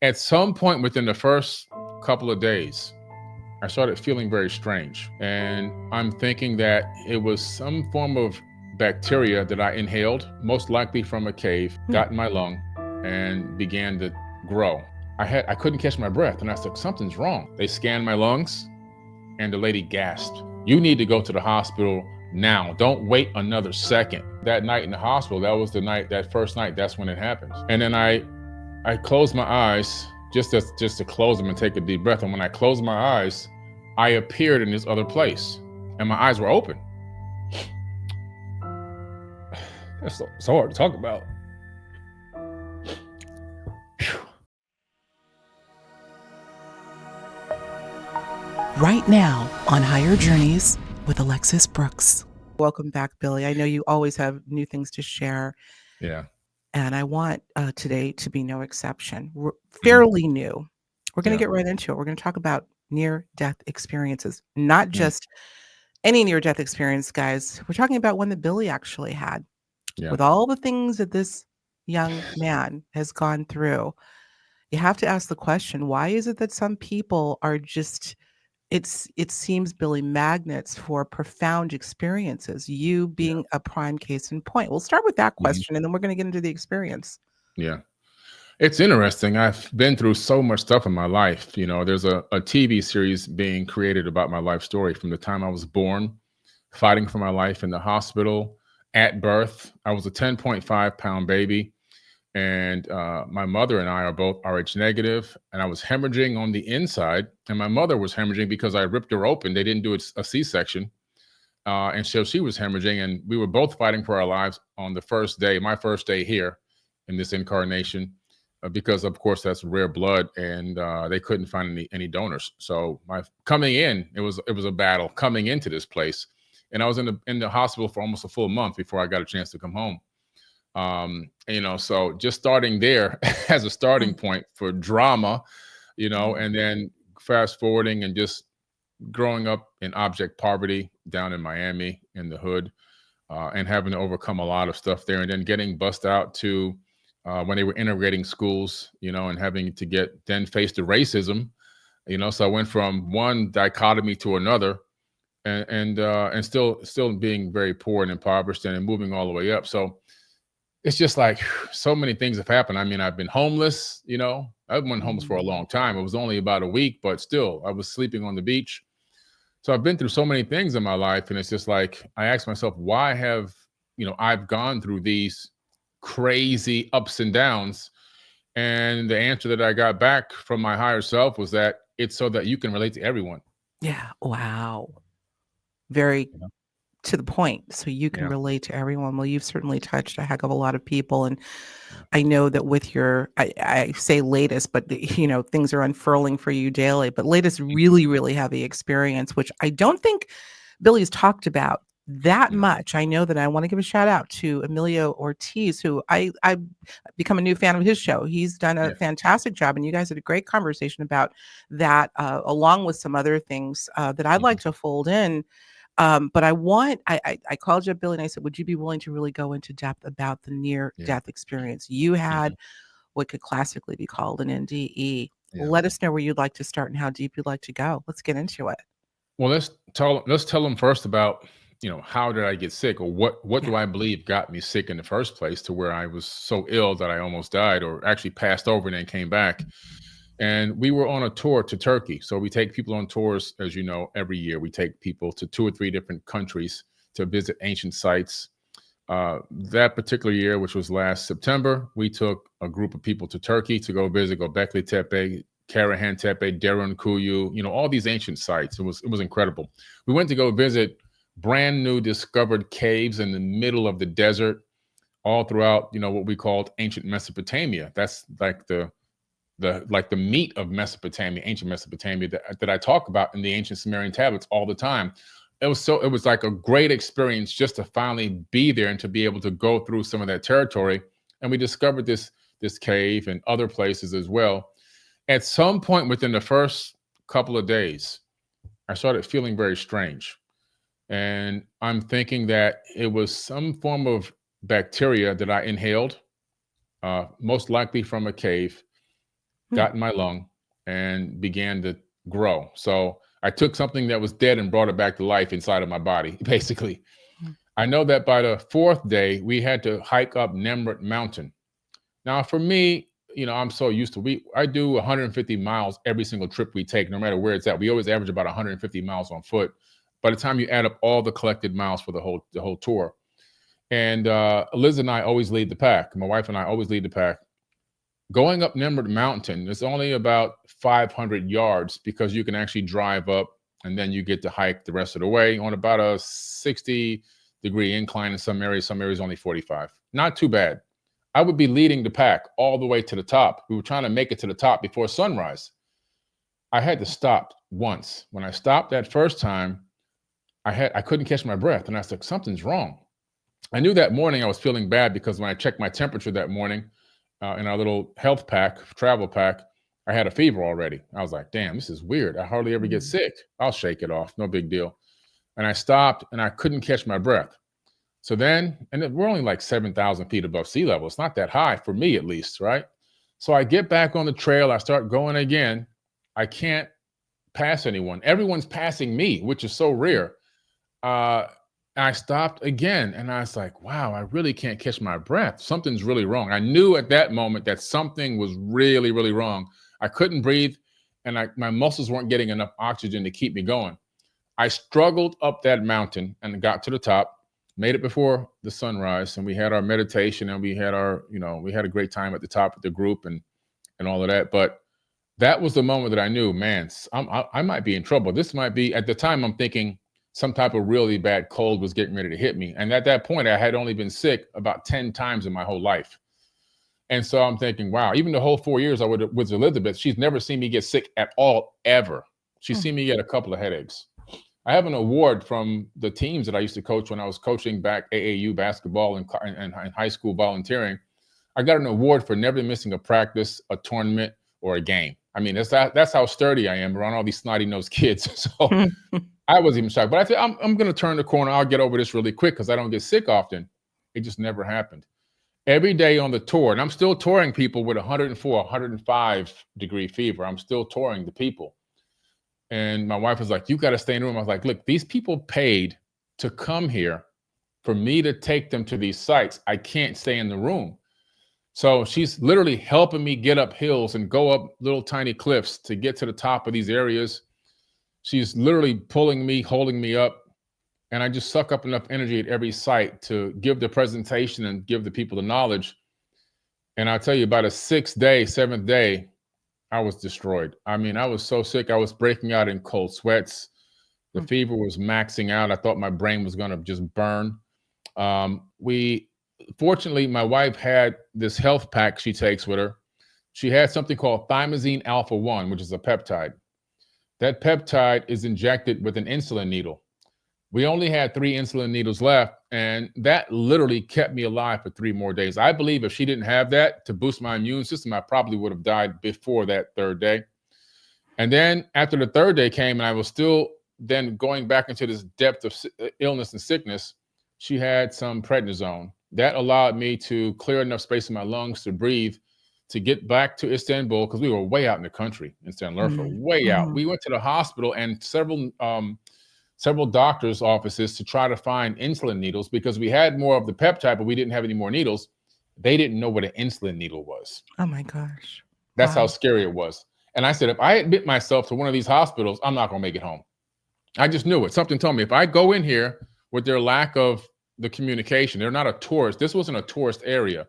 At some point within the first couple of days, I started feeling very strange. And I'm thinking that it was some form of bacteria that I inhaled, most likely from a cave, Hmm. got in my lung and began to grow. I couldn't catch my breath and I said, something's wrong. They scanned my lungs and the lady gasped, "You need to go to the hospital now. Don't wait another second." That night in the hospital, that first night, that's when it happened. And then I closed my eyes just to close them and take a deep breath. And when I closed my eyes, I appeared in this other place, and my eyes were open. That's so hard to talk about. Right now on Higher Journeys with Alexis Brooks. Welcome back, Billy. I know you always have new things to share. Yeah. And I want today to be no exception. We're fairly new. We're going to Yeah. get right into it. We're going to talk about near-death experiences, not Mm. just any near-death experience, guys. We're talking about one that Billy actually had. Yeah. With all the things that this young man has gone through, you have to ask the question, why is it that some people are just it seems, Billy, magnets for profound experiences, you Yeah. being a prime case in point? We'll start with that Mhm. question, and then we're gonna get into the experience. Yeah. It's interesting. I've been through so much stuff in my life. There's a TV series being created about my life story from the time I was born, fighting for my life in the hospital, at birth. I was a 10.5 pound baby, and my mother and I are both Rh negative, and I was hemorrhaging on the inside, and my mother was hemorrhaging because I ripped her open. They didn't do a C-section, and so she was hemorrhaging, and we were both fighting for our lives on the first day, my first day here in this incarnation, because of course that's rare blood, and they couldn't find any donors. So my coming in, it was a battle coming into this place, and I was in the hospital for almost a full month before I got a chance to come home. So just starting there as a starting Mm, point for drama, yeah. and then fast forwarding and just growing up in object poverty down in Miami in the hood, and having to overcome a lot of stuff there, and then getting bussed out to when they were integrating schools, and having to then face the racism, So I went from one dichotomy to another, and still being very poor and impoverished, and moving all the way up. So it's just like so many things have happened. I mean, I've been homeless, I've been homeless for a Mm, long time. It was only about a week, but still, I was sleeping on the beach. So I've been through so many things in my life, and it's just like I ask myself, why have I've gone through these crazy ups and downs? And the answer that I got back from my higher self was that it's so that you can relate to everyone. yeah, wow. Very You know? to the point, so you can Yeah, relate to everyone. Well, you've certainly touched a heck of a lot of people, and yeah, I know that with your I say latest, but things are unfurling for you daily, but latest really, really heavy experience, which I don't think Billy's talked about that yeah, much. I know that I want to give a shout out to Emilio Ortiz, who I become a new fan of his show. He's done a yeah, fantastic job, and you guys had a great conversation about that, along with some other things that I'd mhm, like to fold in. But I called you up, Billy, and I said, would you be willing to really go into depth about the near yeah, death experience you had, mhm, what could classically be called an NDE? yeah. Let us know where you'd like to start and how deep you'd like to go. Let's get into it. Well, let's tell them first about how did I get sick, or what Yeah. do I believe got me sick in the first place, to where I was so ill that I almost died, or actually passed over and then came back. And we were on a tour to Turkey. So we take people on tours, as you know, every year. We take people to 2 or 3 different countries to visit ancient sites. That particular year, which was last September, we took a group of people to Turkey to go visit Göbekli Tepe, Karahan Tepe, Derinkuyu, all these ancient sites. It was incredible. We went to go visit brand new discovered caves in the middle of the desert, all throughout, what we called ancient Mesopotamia. That's like the meat of Mesopotamia, ancient Mesopotamia, that I talk about in the ancient Sumerian tablets all the time. It was like a great experience just to finally be there and to be able to go through some of that territory. And we discovered this cave and other places as well. At some point within the first couple of days, I started feeling very strange. And I'm thinking that it was some form of bacteria that I inhaled, most likely from a cave, got in my lung, and began to grow. So I took something that was dead and brought it back to life inside of my body, basically. I know that by the 4th day, we had to hike up Nemrut Mountain. Now, for me, I'm so used to I do 150 miles every single trip we take, no matter where it's at. We always average about 150 miles on foot. By the time you add up all the collected miles for the whole tour, and Liz and I always lead the pack. My wife and I always lead the pack. Going up Nemrut Mountain is only about 500 yards because you can actually drive up, and then you get to hike the rest of the way on about a 60-degree incline in some areas only 45. Not too bad. I would be leading the pack all the way to the top. We were trying to make it to the top before sunrise. I had to stop once. When I stopped that first time, I couldn't catch my breath, and I was like, something's wrong. I knew that morning I was feeling bad because when I checked my temperature that morning in our little health pack, travel pack, I had a fever already. I was like, damn, this is weird. I hardly ever get sick. I'll shake it off. No big deal. And I stopped, and I couldn't catch my breath. So then, and we're only like 7,000 feet above sea level. It's not that high for me, at least, right? So I get back on the trail. I start going again. I can't pass anyone. Everyone's passing me, which is so rare. I stopped again, and I was like, wow, I really can't catch my breath. Something's really wrong. I knew at that moment that something was really, really wrong. I couldn't breathe, and my muscles weren't getting enough oxygen to keep me going. I struggled up that mountain and got to the top, made it before the sunrise, and we had our meditation, and we had a great time at the top with the group and all of that. But that was the moment that I knew, man, I might be in trouble. This might be, at the time, I'm thinking some type of really bad cold was getting ready to hit me. And at that point, I had only been sick about 10 times in my whole life. And so I'm thinking, wow, even the whole 4 years I was with Elizabeth, she's never seen me get sick at all, ever. She's seen me get a couple of headaches. I have an award from the teams that I used to coach when I was coaching back AAU basketball and high school volunteering. I got an award for never missing a practice, a tournament, or a game. I mean, that's how sturdy I am around all these snotty-nosed kids. So I was even shocked. But I said, I'm going to turn the corner. I'll get over this really quick because I don't get sick often. It just never happened. Every day on the tour, and I'm still touring people with 104, 105-degree fever. I'm still touring the people. And my wife was like, you got to stay in the room. I was like, look, these people paid to come here for me to take them to these sites. I can't stay in the room. So she's literally helping me get up hills and go up little tiny cliffs to get to the top of these areas. She's literally pulling me, holding me up. And I just suck up enough energy at every site to give the presentation and give the people the knowledge. And I'll tell you, about a 7th day, I was destroyed. I mean, I was so sick. I was breaking out in cold sweats. The fever was maxing out. I thought my brain was going to just burn. Fortunately, my wife had this health pack she takes with her. She had something called thymosin alpha-1, which is a peptide. That peptide is injected with an insulin needle. We only had 3 insulin needles left, and that literally kept me alive for 3 more days. I believe if she didn't have that to boost my immune system, I probably would have died before that 3rd day. And then after the 3rd day came, and I was still then going back into this depth of illness and sickness, she had some prednisone. That allowed me to clear enough space in my lungs to breathe, to get back to Istanbul, because we were way out in the country in Stanlurfa, way out. We went to the hospital and several doctors' offices to try to find insulin needles because we had more of the peptide, but we didn't have any more needles. They didn't know what an insulin needle was. Oh my gosh. That's how scary it was. And I said, if I admit myself to one of these hospitals, I'm not going to make it home. I just knew it. Something told me if I go in here with their lack of the communication, they're not a tourist. This wasn't a tourist area.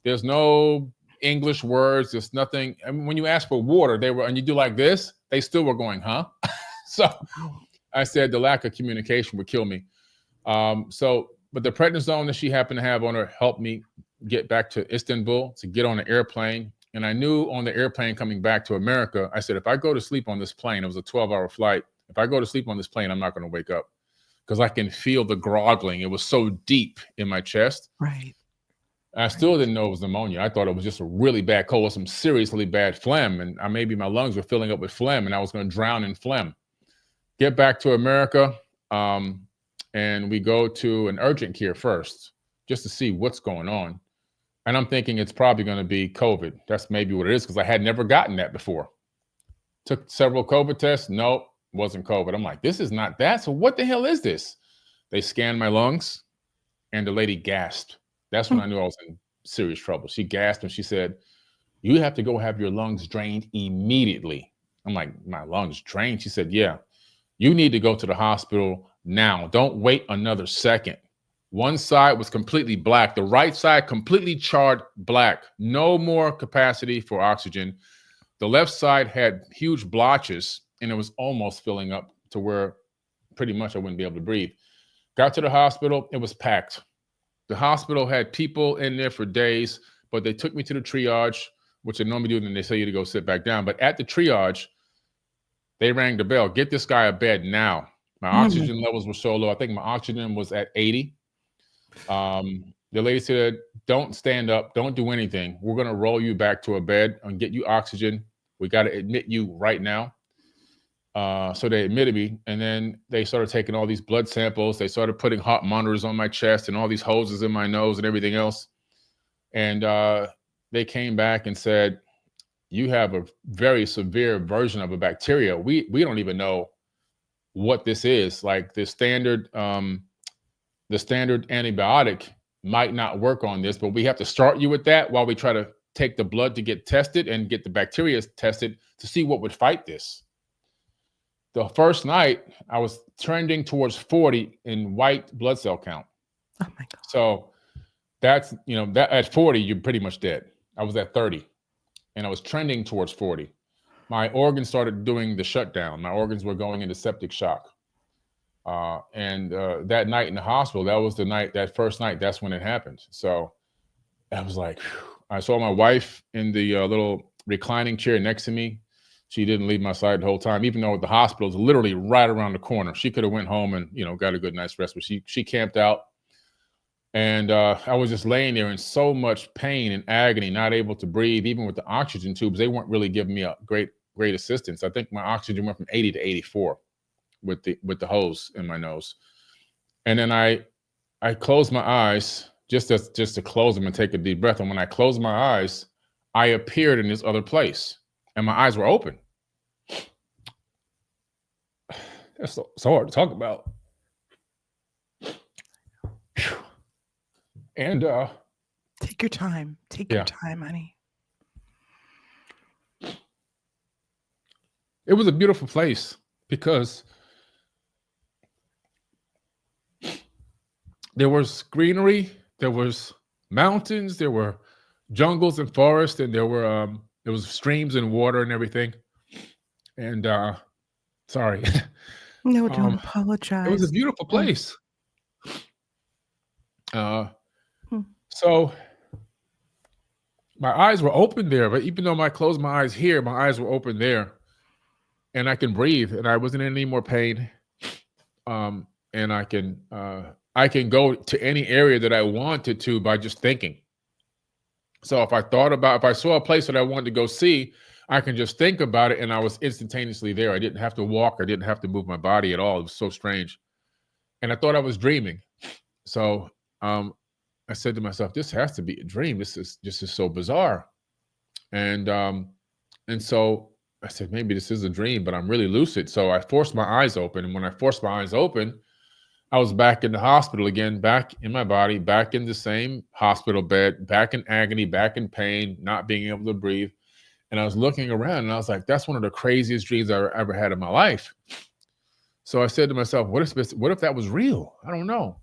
There's no English words. There's nothing. I mean, when you ask for water, and you do like this, they still were going, huh? So I said the lack of communication would kill me. But the prednisone that she happened to have on her helped me get back to Istanbul, to get on an airplane. And I knew on the airplane coming back to America, I said, if I go to sleep on this plane, it was a 12-hour flight. If I go to sleep on this plane, I'm not going to wake up because I can feel the groveling. It was so deep in my chest. Right. I still didn't know it was pneumonia. I thought it was just a really bad cold, some seriously bad phlegm. And maybe my lungs were filling up with phlegm and I was going to drown in phlegm. Get back to America, and we go to an urgent care first just to see what's going on. And I'm thinking it's probably going to be COVID. That's maybe what it is, because I had never gotten that before. Took several COVID tests. Nope, wasn't COVID. I'm like, this is not that. So what the hell is this? They scanned my lungs, and the lady gasped. That's when I knew I was in serious trouble. She gasped and she said, you have to go have your lungs drained immediately. I'm like, my lungs drained? She said, yeah, you need to go to the hospital now. Don't wait another second. One side was completely black. The right side completely charred black. No more capacity for oxygen. The left side had huge blotches, and it was almost filling up to where pretty much I wouldn't be able to breathe. Got to the hospital. It was packed. The hospital had people in there for days, but they took me to the triage, which they normally do, and then they tell you to go sit back down. But at the triage, they rang the bell. Get this guy a bed now. My oxygen levels were so low. I think my oxygen was at 80. The lady said, don't stand up. Don't do anything. We're going to roll you back to a bed and get you oxygen. We got to admit you right now. So they admitted me, and then they started taking all these blood samples. They started putting heart monitors on my chest and all these hoses in my nose and everything else. And they came back and said, you have a very severe version of a bacteria. We don't even know what this is. Like the standard antibiotic might not work on this, but we have to start you with that while we try to take the blood to get tested and get the bacteria tested to see what would fight this. The first night, I was trending towards 40 in white blood cell count. Oh my God. So that's, that at 40, you're pretty much dead. I was at 30, and I was trending towards 40. My organs started doing the shutdown. My organs were going into septic shock. And that night in the hospital, that first night, that's when it happened. So I was like, whew. I saw my wife in the little reclining chair next to me. She didn't leave my side the whole time, even though the hospital is literally right around the corner. She could have went home and, got a good night's rest, but she camped out. And I was just laying there in so much pain and agony, not able to breathe. Even with the oxygen tubes, they weren't really giving me a great assistance. I think my oxygen went from 80 to 84 with the hose in my nose. And then I closed my eyes just to close them and take a deep breath. And when I closed my eyes, I appeared in this other place, and my eyes were open. That's so hard to talk about. And take your time. Take your time, honey. It was a beautiful place because there was greenery, there was mountains, there were jungles and forests, and there was streams and water and everything. And sorry. No, don't apologize. It was a beautiful place. So my eyes were open there, but even though I closed my eyes here, my eyes were open there, and I can breathe, and I wasn't in any more pain. And I can go to any area that I wanted to by just thinking. So if I saw a place that I wanted to go see, I can just think about it, and I was instantaneously there. I didn't have to walk. I didn't have to move my body at all. It was so strange. And I thought I was dreaming. So I said to myself, this has to be a dream. This is so bizarre. And so I said, maybe this is a dream, but I'm really lucid. So I forced my eyes open. And when I forced my eyes open, I was back in the hospital again, back in my body, back in the same hospital bed, back in agony, back in pain, not being able to breathe. And I was looking around, and I was like, that's one of the craziest dreams I ever had in my life. So I said to myself, what if that was real? I don't know.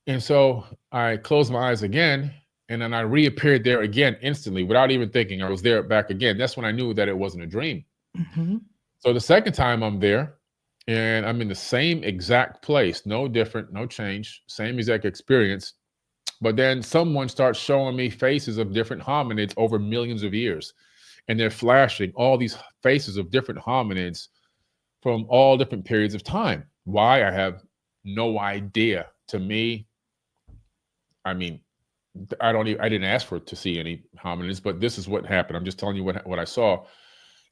And so I closed my eyes again, and then I reappeared there again instantly without even thinking. I was there back again. That's when I knew that it wasn't a dream. Mm-hmm. So the second time I'm there, and I'm in the same exact place, no different, no change, same exact experience. But then someone starts showing me faces of different hominids over millions of years. And they're flashing all these faces of different hominids from all different periods of time. Why? I have no idea. To me, I mean, I didn't ask for to see any hominids, but this is what happened. I'm just telling you what I saw.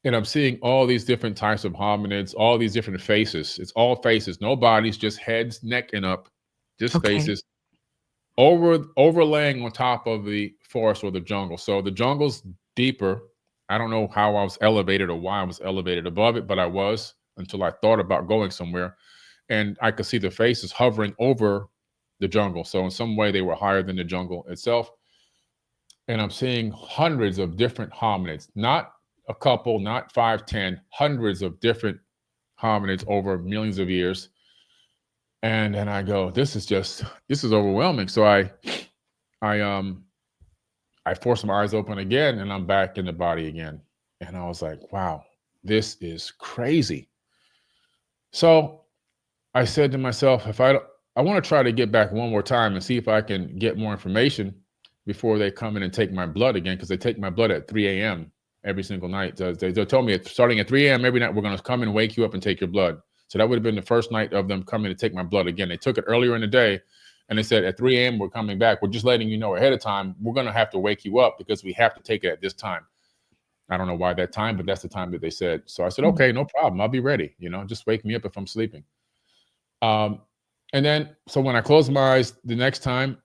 And I'm seeing all these different types of hominids, all these different faces. It's all faces, no bodies, just heads, neck, and up, just faces. overlaying on top of the forest or the jungle. So the jungle's deeper. I don't know how I was elevated or why I was elevated above it, but I was until I thought about going somewhere. And I could see the faces hovering over the jungle. So in some way, they were higher than the jungle itself. And I'm seeing hundreds of different hominids, not a couple, not 5, 10, hundreds of different hominids over millions of years. And then I go, this is overwhelming. So I forced my eyes open again, and I'm back in the body again. And I was like, wow, this is crazy. So I said to myself, I want to try to get back one more time and see if I can get more information before they come in and take my blood again, because they take my blood at 3 a.m. every single night. They told me starting at 3 a.m. every night, we're going to come and wake you up and take your blood. So that would have been the first night of them coming to take my blood again. They took it earlier in the day, and they said at 3 a.m. we're coming back. We're just letting you know ahead of time. We're going to have to wake you up because we have to take it at this time. I don't know why that time, but that's the time that they said. So I said, okay, no problem. I'll be ready. Just wake me up if I'm sleeping. And then, so when I closed my eyes the next time,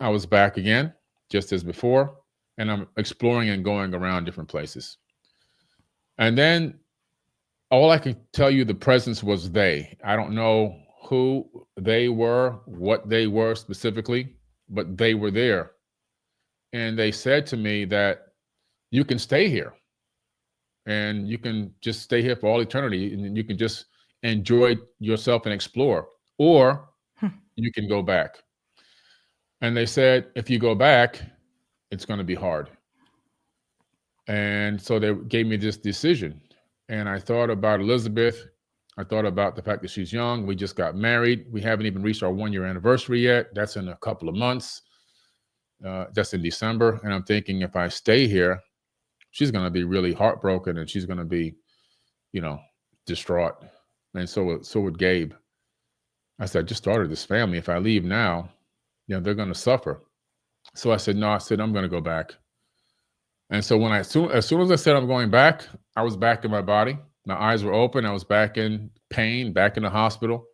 I was back again, just as before, and I'm exploring and going around different places. And then all I can tell you, the presence was they. I don't know who they were, what they were specifically, but they were there. And they said to me that you can stay here and you can just stay here for all eternity, and you can just enjoy yourself and explore, or you can go back. And they said, if you go back, it's going to be hard. And so they gave me this decision. And I thought about Elizabeth. I thought about the fact that she's young. We just got married. We haven't even reached our 1-year anniversary yet. That's in a couple of months. That's in December. And I'm thinking, if I stay here, she's going to be really heartbroken, and she's going to be, distraught. And so would Gabe. I said, I just started this family. If I leave now, they're going to suffer. So I said, no, I'm going to go back. And so as soon as I said I'm going back, I was back in my body. My eyes were open. I was back in pain, back in the hospital,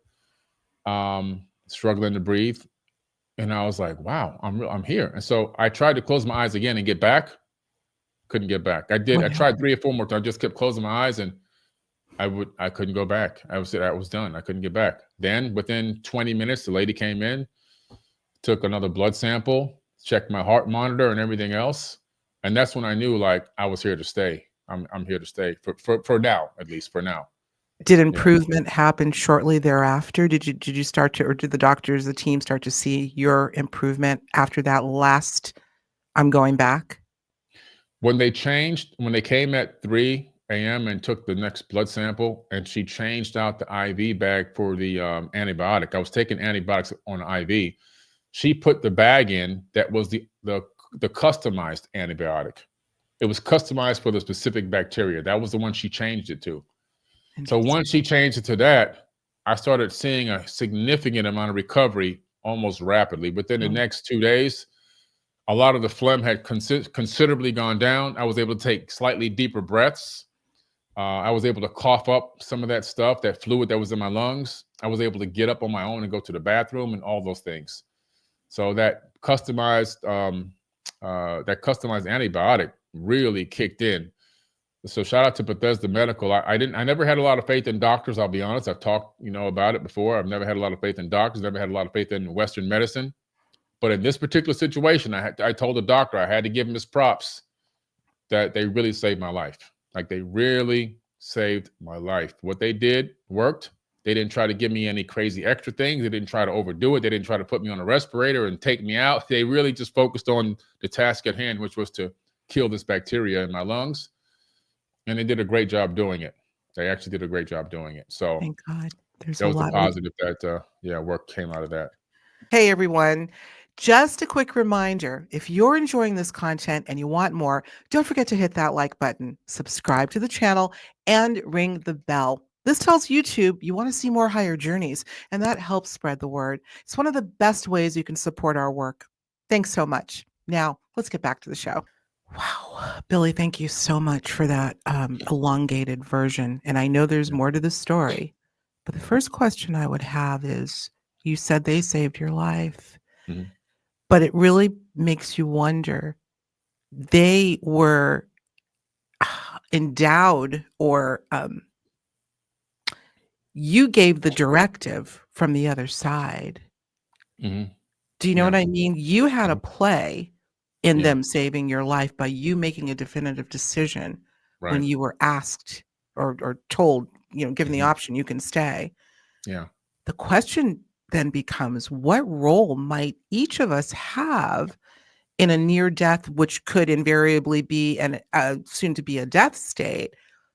struggling to breathe. And I was like, wow, I'm here. And so I tried to close my eyes again and get back. Couldn't get back. I tried 3 or 4 more times. I just kept closing my eyes, and I couldn't go back. I was done. I couldn't get back. Then within 20 minutes, the lady came in, took another blood sample, checked my heart monitor and everything else. And that's when I knew, like, I was here to stay. I'm here to stay for now, at least for now. Did improvement happen shortly thereafter? Did you start to, or did the team start to see your improvement after that last, I'm going back? When they came at 3 a.m. and took the next blood sample, and she changed out the IV bag for the antibiotic. I was taking antibiotics on IV. She put the bag in that was the customized antibiotic. It was customized for the specific bacteria. That was the one she changed it to. So once she changed it to that, I started seeing a significant amount of recovery almost rapidly. Within the next 2 days, a lot of the phlegm had considerably gone down. I was able to take slightly deeper breaths. I was able to cough up some of that stuff, that fluid that was in my lungs. I was able to get up on my own and go to the bathroom and all those things. So that customized antibiotic really kicked in. So shout out to Bethesda Medical. I never had a lot of faith in doctors, I'll be honest. I've talked, about it before. I've never had a lot of faith in doctors, never had a lot of faith in Western medicine. But in this particular situation, I told the doctor I had to give him his props, that they really saved my life. Like, they really saved my life. What they did worked. They didn't try to give me any crazy extra things. They didn't try to overdo it. They didn't try to put me on a respirator and take me out. They really just focused on the task at hand, which was to kill this bacteria in my lungs. And they did a great job doing it. They actually did a great job doing it. So thank God. That was the positive that work came out of that. Hey, everyone. Just a quick reminder, if you're enjoying this content and you want more, don't forget to hit that like button, subscribe to the channel, and ring the bell. This tells YouTube you want to see more higher journeys, and that helps spread the word. It's one of the best ways you can support our work. Thanks so much. Now, let's get back to the show. Wow. Billy, thank you so much for that elongated version. And I know there's more to the story, but the first question I would have is, you said they saved your life. Mm-hmm. But it really makes you wonder, they were endowed, or you gave the directive from the other side. Hmm. Do you know what Yeah. I mean? You had a Mhm. play in Yeah. them saving your life by you making a definitive decision when Right. you were asked or told, given the Hmm. option, you can stay. Yeah. The question then becomes, what role might each of us have in a near death, which could invariably be an soon to be a death state?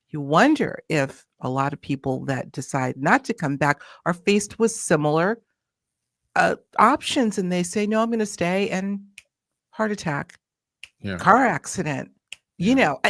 You wonder if a lot of people that decide not to come back are faced with similar options, and they say, "No, I'm going to stay," and heart attack, Yeah. car accident. You Yeah. know,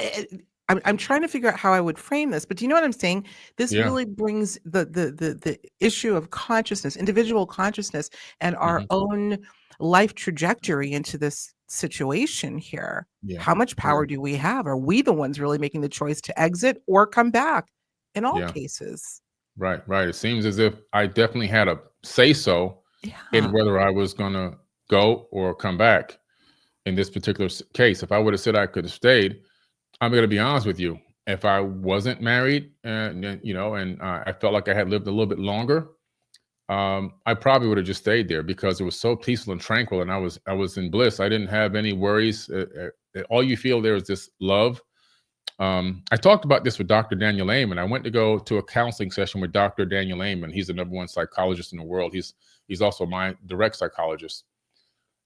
I'm trying to figure out how I would frame this, but do you know what I'm saying? This Yeah. really brings the issue of consciousness, individual consciousness, and our Hmm. own life trajectory into this situation here. Yeah. How much Yeah. power do we have? Are we the ones really making the choice to exit or come back? In all Yeah. cases, Right. Right. It seems as if I definitely had a say so in yeah. whether I was going to go or come back in this particular case. If I would have said I could have stayed, I'm going to be honest with you. If I wasn't married, and and I felt like I had lived a little bit longer, I probably would have just stayed there because it was so peaceful and tranquil, and I was in bliss. I didn't have any worries. All you feel there is this love. I talked about this with Dr. Daniel Amen. I went to go to a counseling session with Dr. Daniel Amen. He's the number one psychologist in the world. He's also my direct psychologist,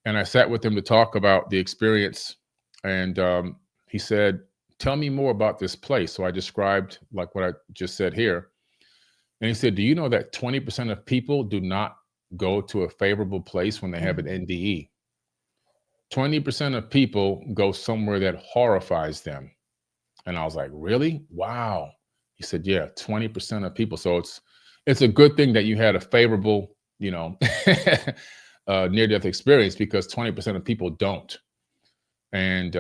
and I sat with him to talk about the experience. And he said, "Tell me more about this place." So I described like what I just said here, and he said, "Do you know that 20% of people do not go to a favorable place when they have an Mhm. NDE? 20% of people go somewhere that horrifies them." And I was like, "Really? Wow." He said, "Yeah, 20% of people." So it's a good thing that you had a favorable, near death experience, because 20% of people don't. And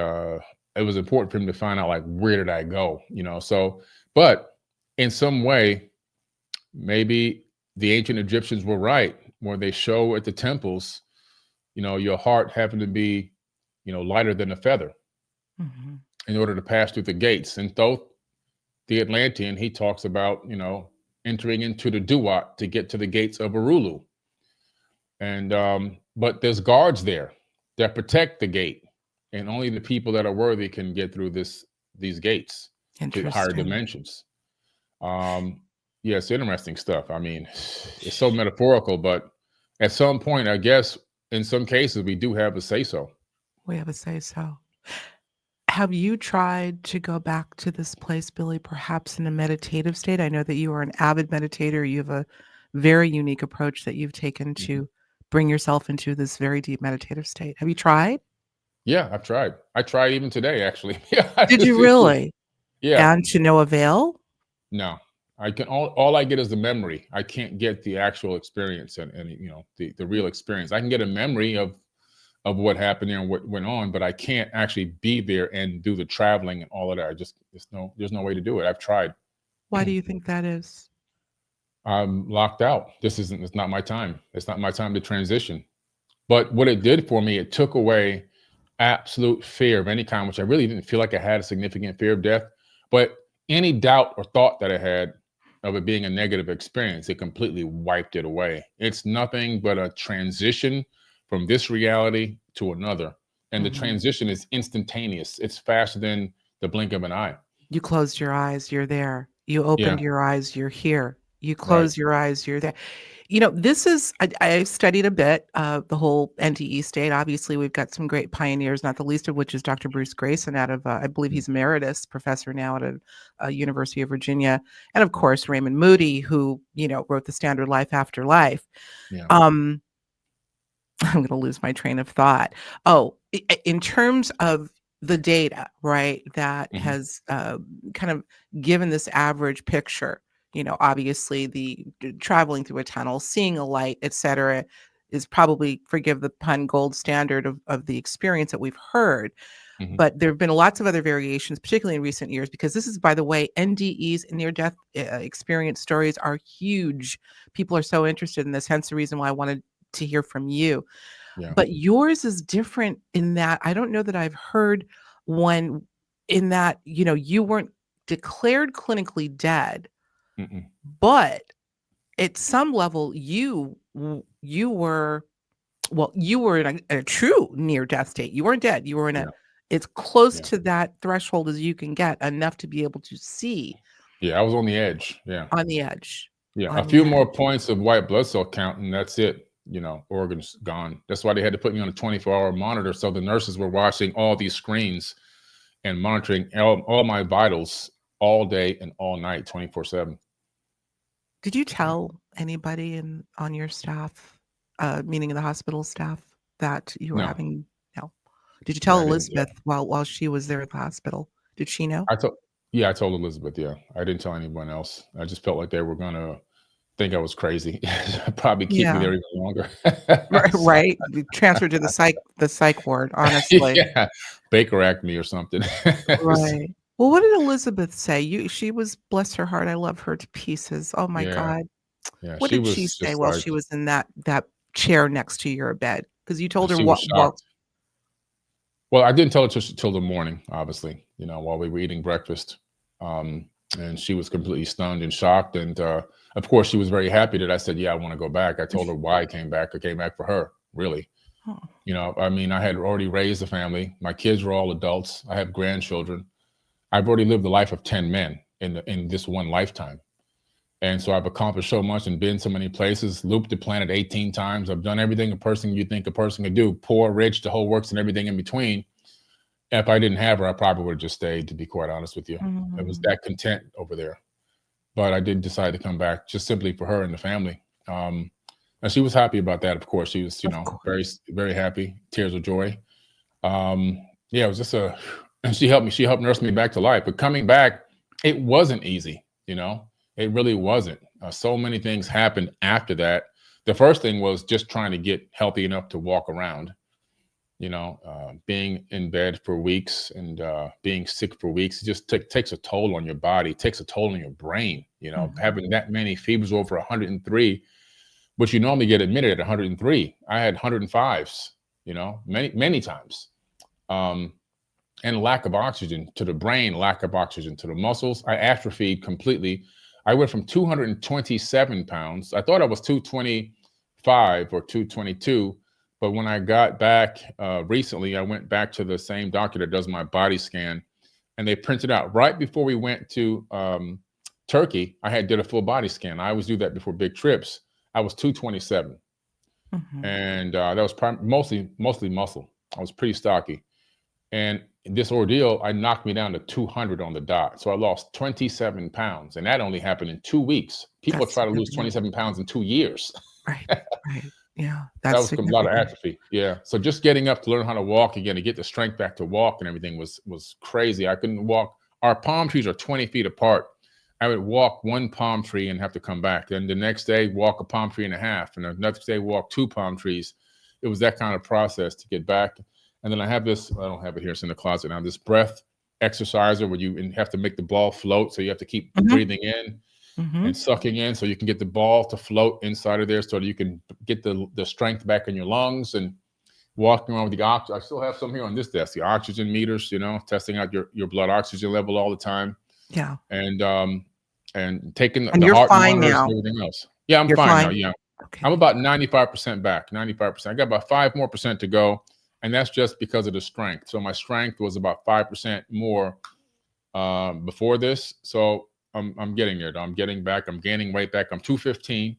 it was important for him to find out, like, where did I go? So, but in some way, maybe the ancient Egyptians were right where they show at the temples, your heart having to be, lighter than a feather Mhm. in order to pass through the gates. And though the Atlantean, he talks about, entering into the Duat to get to the gates of Arulu. And but there's guards there that protect the gate, and only the people that are worthy can get through these gates to higher Interesting. dimensions. Um, yeah, it's interesting stuff. I mean, it's so metaphorical, but at some point, I guess in some cases we do have a say so. We have a say so. Have you tried to go back to this place, Billy, perhaps in a meditative state? I know that you are an avid meditator. You have a very unique approach that you've taken Mhm. to bring yourself into this very deep meditative state. Have you tried? Yeah, I've tried. I tried even today, actually. Yeah, I Did you just did. really? Yeah, And to no avail? no, I can all I get is the memory. I can't get the actual experience, and the real experience. I can get a memory of what happened there and what went on, but I can't actually be there and do the traveling and all of that. I just there's no way to do it. I've tried. Why do you think that is? I'm locked out. It's not my time. It's not my time to transition. But what it did for me, it took away absolute fear of any kind, which I really didn't feel like I had a significant fear of death. But any doubt or thought that I had of it being a negative experience, it completely wiped it away. It's nothing but a transition from this reality to another. And the Mhm. transition is instantaneous, it's faster than the blink of an eye. You closed your eyes, you're there. You Yeah, opened your eyes, you're here. You right. close your eyes, you're there. This is I studied a bit the whole NDE state. Obviously, we've got some great pioneers, not the least of which is Dr. Bruce Grayson out of, I believe Mm, he's emeritus professor now at University of Virginia, and of course Raymond Moody, who wrote the standard Life After Life. yeah. Um, I'm going to lose my train of thought. Oh, in terms of the data, right, that Hmm. has kind of given this average picture, obviously traveling through a tunnel, seeing a light, et cetera, is probably, forgive the pun, gold standard of the experience that we've heard. Hmm. But there have been lots of other variations, particularly in recent years, because this is, by the way, NDEs, near death experience stories are huge. People are so interested in this, hence the reason why I wanted to hear from you. Yeah. But yours is different in that I don't know that I've heard one in that, you weren't declared clinically dead, Mm-mm. but at some level you were you were in a true near death state. You weren't dead. You were in Yeah. it's close Yeah. to that threshold as you can get, enough to be able to see Yeah. I was on the edge. Yeah. on the edge. Yeah. A On the few more edge. points of white blood cell count, and that's it. Organs gone. That's why they had to put me on a 24-hour monitor. So the nurses were watching all these screens and monitoring all my vitals all day and all night, 24/7. Did you Yeah. tell anybody on your staff, meaning the hospital staff, that you were No. having no? Did you Yeah. tell I didn't. Yeah. Elizabeth while she was there at the hospital? Did she know? I told. Yeah. I told Elizabeth. Yeah. I didn't tell anyone else. I just felt like they were gonna think I was crazy. Probably keep me Yeah. there even longer. So, Right. You transferred to the psych ward, honestly. yeah. Baker Act me or something. So, Right. Well, what did Elizabeth say? She was, bless her heart, I love her to pieces. Oh my yeah. God. Yeah. What She did she was say just while like, she was in that chair next to your bed? Because you told her she was what shocked. Well, I didn't tell her till the morning, obviously, while we were eating breakfast. Um, and she was completely stunned and shocked. And of course, she was very happy that I said, yeah, I want to go back. I told her why I came back. I came back for her, really. oh, I mean, I had already raised a family. My kids were all adults. I have grandchildren. I've already lived the life of 10 men in this one lifetime. And so I've accomplished so much and been so many places, looped the planet 18 times. I've done everything you think a person could do, poor, rich, the whole works and everything in between. If I didn't have her, I probably would have just stayed, to be quite honest with you. I was mm, that content over there. But I did decide to come back just simply for her and the family. And she was happy about that, of course. She was, of course. very, very happy, tears of joy. Yeah, it was just and she helped nurse me back to life. But coming back, it wasn't easy, it really wasn't. So many things happened after that. The first thing was just trying to get healthy enough to walk around, being in bed for weeks and being sick for weeks. It just takes a toll on your body, takes a toll on your brain, having that many fevers over 103, which you normally get admitted at 103. I had 105s, many, many times. And lack of oxygen to the brain, lack of oxygen to the muscles. I atrophied completely. I went from 227 pounds. I thought I was 225 or 222. But when I got back recently, I went back to the same doctor that does my body scan, and they printed out right before we went to Turkey. I did a full body scan. I always do that before big trips. I was 227, and that was mostly muscle. I was pretty stocky. And this ordeal, I knocked me down to 200 on the dot. So I lost 27 pounds. And that only happened in 2 weeks. People That's try to lose significant. 27 pounds in 2 years. Right. Right. Yeah. That That's was a lot of significant. atrophy. Yeah. So just getting up to learn how to walk again, to get the strength back to walk and everything was crazy. I couldn't walk. Our palm trees are 20 feet apart. I would walk one palm tree and have to come back. Then the next day, walk a palm tree and a half. And the next day, walk 2 palm trees. It was that kind of process to get back. And then I have this, I don't have it here, it's in the closet now, this breath exerciser where you have to make the ball float. So you have to keep breathing in and sucking in so you can get the ball to float inside of there so that you can get the strength back in your lungs, and walking around with the oxygen. I still have some here on this desk, the oxygen meters, testing out your blood oxygen level all the time. Yeah. And taking And the you're heart fine monitors now. and everything else. Yeah, I'm You're fine now. fine? Yeah. Okay. I'm about 95% back, 95%. I got about 5% more to go. And that's just because of the strength. So my strength was about 5% more before this. So I'm getting there. I'm getting back. I'm gaining weight back. I'm 215.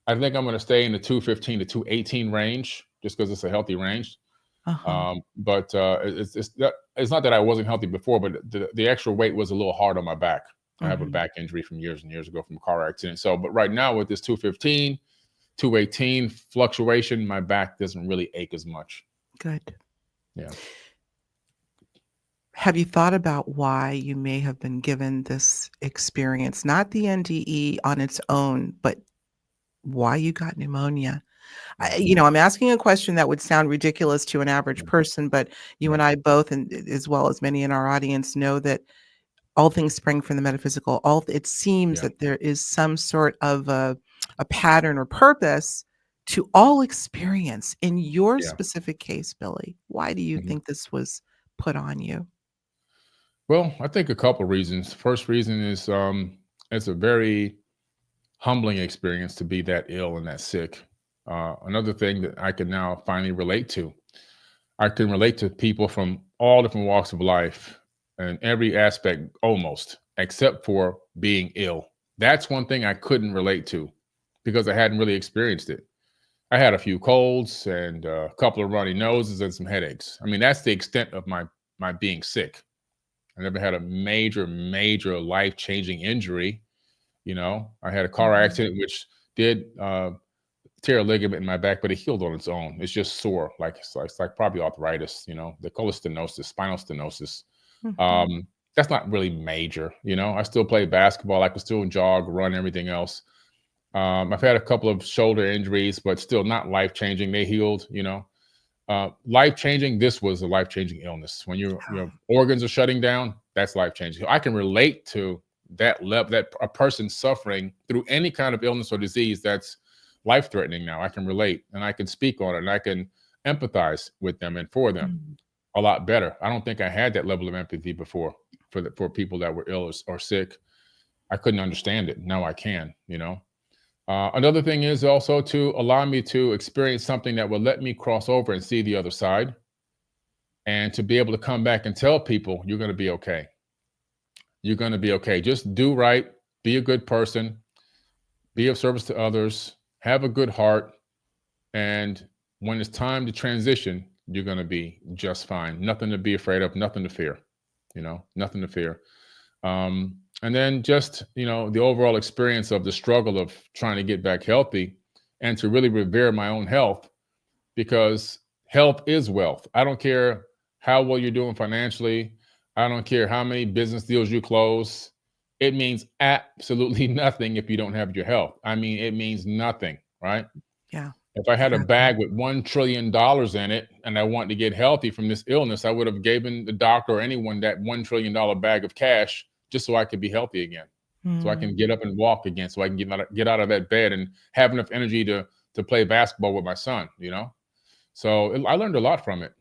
I think I'm going to stay in the 215 to 218 range just because it's a healthy range. But it's not that I wasn't healthy before, but the extra weight was a little hard on my back. I have a back injury from years and years ago from a car accident. So, but right now with this 215, 218 fluctuation, my back doesn't really ache as much. Good. Yeah. Have you thought about why you may have been given this experience? Not the NDE on its own, but why you got pneumonia? I'm asking a question that would sound ridiculous to an average person, but you and I both, and as well as many in our audience, know that all things spring from the metaphysical. It seems Yeah. that there is some sort of a pattern or purpose to all experience. In your Yeah. specific case, Billy, why do you Mhm. think this was put on you? Well, I think a couple reasons. First reason is it's a very humbling experience to be that ill and that sick. Another thing that I can now finally relate to. I can relate to people from all different walks of life and every aspect almost, except for being ill. That's one thing I couldn't relate to because I hadn't really experienced it. I had a few colds and a couple of runny noses and some headaches. I mean, that's the extent of my being sick. I never had a major life-changing injury. I had a car Mhm. accident which did tear a ligament in my back, but it healed on its own. It's just sore, like it's like probably arthritis. The cholestenosis, spinal stenosis. Mhm. Um, that's not really major. I still play basketball. I can still jog, run, everything else. I've had a couple of shoulder injuries, but still not life changing. They healed. Life changing. This was a life changing illness. When your organs are shutting down, that's life changing. I can relate to that level, that a person suffering through any kind of illness or disease that's life threatening. Now I can relate and I can speak on it and I can empathize with them and for them Mm. a lot better. I don't think I had that level of empathy before for people that were ill or sick. I couldn't understand it. Now I can. Another thing is also to allow me to experience something that will let me cross over and see the other side and to be able to come back and tell people you're going to be okay. You're going to be okay. Just do right, be a good person, be of service to others, have a good heart. And when it's time to transition, you're going to be just fine. Nothing to be afraid of, nothing to fear, nothing to fear. And then just, the overall experience of the struggle of trying to get back healthy and to really revere my own health because health is wealth. I don't care how well you're doing financially. I don't care how many business deals you close. It means absolutely nothing if you don't have your health. I mean, it means nothing, right? Yeah, If I had a exactly. bag with $1 trillion in it and I wanted to get healthy from this illness, I would have given the doctor or anyone that $1 trillion bag of cash just so I could be healthy again, so I Mm. can get up and walk again, so I can get out of that bed and have enough energy to play basketball with my son. So I learned a lot from it.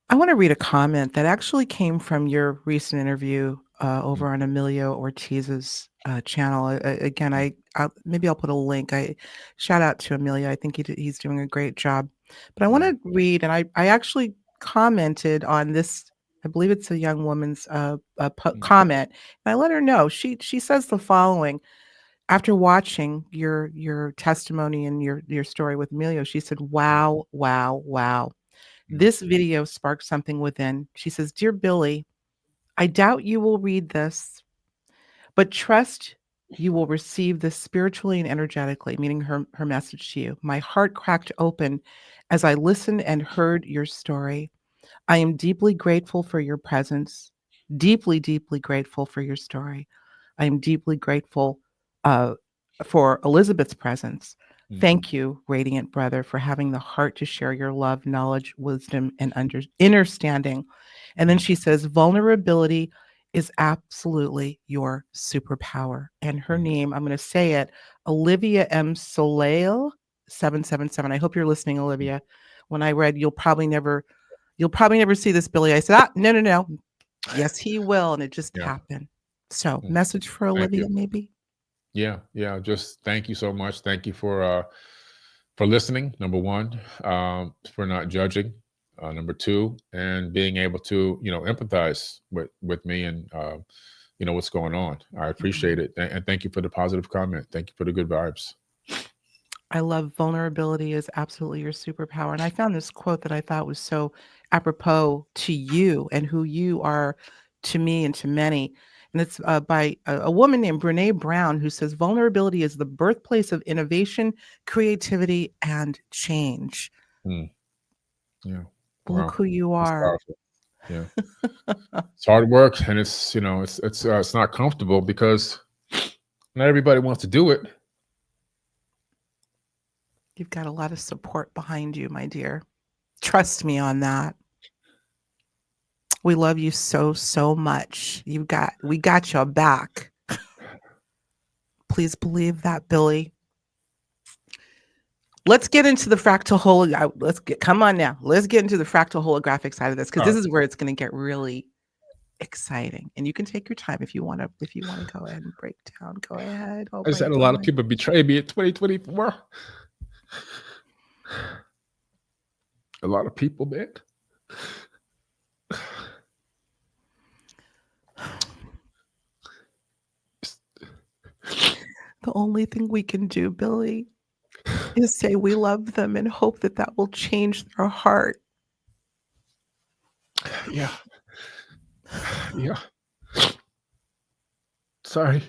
I want to read a comment that actually came from your recent interview Mm, over on Emilio Ortiz's channel. Again, mm, maybe I'll put a link. I shout out to Emilio. I think he's doing a great job. But I want yeah. to read, and I actually commented on this. I believe it's a young woman's Mm, comment, and I let her know. She says the following after watching your testimony and your story with Emilio. She said, mm, "Wow, wow, wow." mm, This video sparked something within. She says, "Dear Billy, I doubt you will read this, but trust you will receive this spiritually and energetically," meaning her message to you. "My heart cracked open as I listened and heard your story. I am deeply grateful for your presence, deeply, deeply grateful for your story. I am deeply grateful uh, for Elizabeth's presence. mm, Thank you, radiant brother, for having the heart to share your love, knowledge, wisdom, and understanding." And then mm, she says, "Vulnerability is absolutely your superpower." And her mm. name, I'm going to say it, Olivia M. Soleil 777. I hope you're listening, Mm. Olivia. When I read, you'll probably never see this, Billy. I said, no, no, no. Yes, he will. And it just Yeah. happened. So, Mm. message for Thank Olivia, you. maybe? Yeah, yeah. Just thank you so much. Thank you for listening. Number one, for not judging. Number two, and being able to empathize with me and what's going on. I appreciate Mhm. it, and thank you for the positive comment. Thank you for the good vibes. I love vulnerability is absolutely your superpower. And I found this quote that I thought was so apropos to you and who you are to me and to many. And it's by a woman named Brene Brown, who says, "Vulnerability is the birthplace of innovation, creativity, and change." Mm, yeah. Look Wow. who you That's are. powerful. Yeah. It's hard work, and it's not comfortable because not everybody wants to do it. You've got a lot of support behind you, my dear. Trust me on that. We love you so, so much. We got your back. Please believe that, Billy. let's get into the fractal come on now. Let's get into the fractal holographic side of this, because All this right. is where it's going to get really exciting. And you can take your time if you want to go ahead and break down. Go ahead. Oh I just my had a lot of God. people betray me in 2024. A lot of people, man. The only thing we can do, Billy, is say we love them and hope that that will change their heart. Yeah. Yeah. Sorry.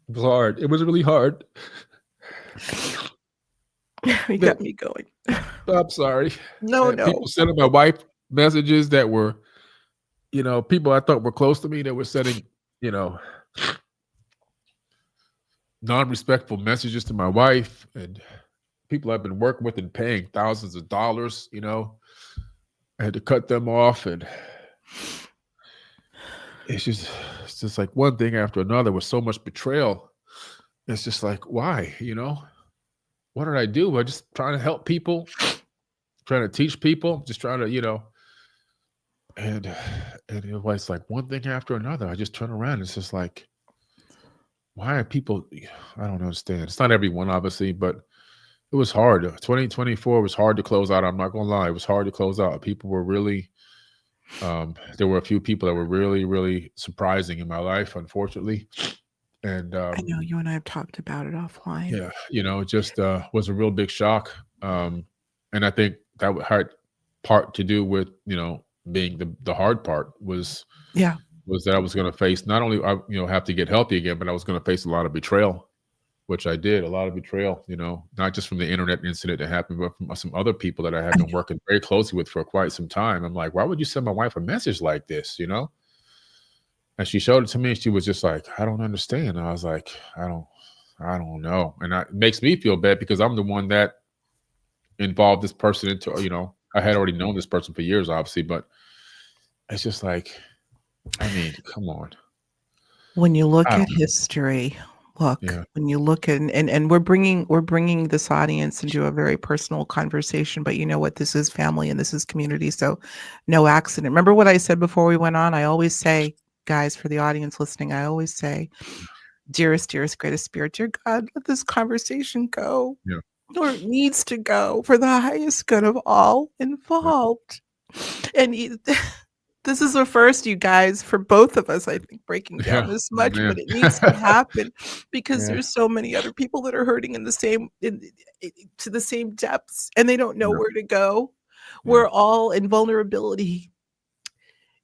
It was hard. It was really hard. You got me going. I'm sorry. No. People sending my wife messages that were, people I thought were close to me that were sending, non-respectful messages to my wife, and people I've been working with and paying thousands of dollars, I had to cut them off, and it's just like one thing after another with so much betrayal. It's just like, why, what did I do? I'm just trying to help people, trying to teach people, just trying to, and it was like one thing after another. I just turn around. It's just like, why are people? I don't understand. It's not everyone, obviously, but it was hard. 2024 was hard to close out. I'm not gonna lie. It was hard to close out. People were really, there were a few people that were really, really surprising in my life, unfortunately. And I know you and I have talked about it offline. yeah, it just was a real big shock. And I think that had part to do with, being the hard part was that I was going to face not only have to get healthy again, but I was going to face a lot of betrayal, which I did. A lot of betrayal, not just from the internet incident that happened, but from some other people that I had been working very closely with for quite some time. I'm like, why would you send my wife a message like this, And she showed it to me, and she was just like, I don't understand. And I was like, I don't know. And it makes me feel bad because I'm the one that involved this person into, I had already known this person for years, obviously, but it's just like, I mean, come on. When you look at history, when you look at, and we're bringing this audience into a very personal conversation, but you know what? This is family and this is community. So no accident. Remember what I said before we went on? I always say, guys, for the audience listening, I always say, dearest, greatest spirit, dear God, let this conversation go. Yeah. Or it needs to go for the highest good of all involved. And this is a first, you guys, for both of us, I think, breaking down this much, but it needs to happen because there's so many other people that are hurting in the same, to the same depths, and they don't know where to go. We're all in vulnerability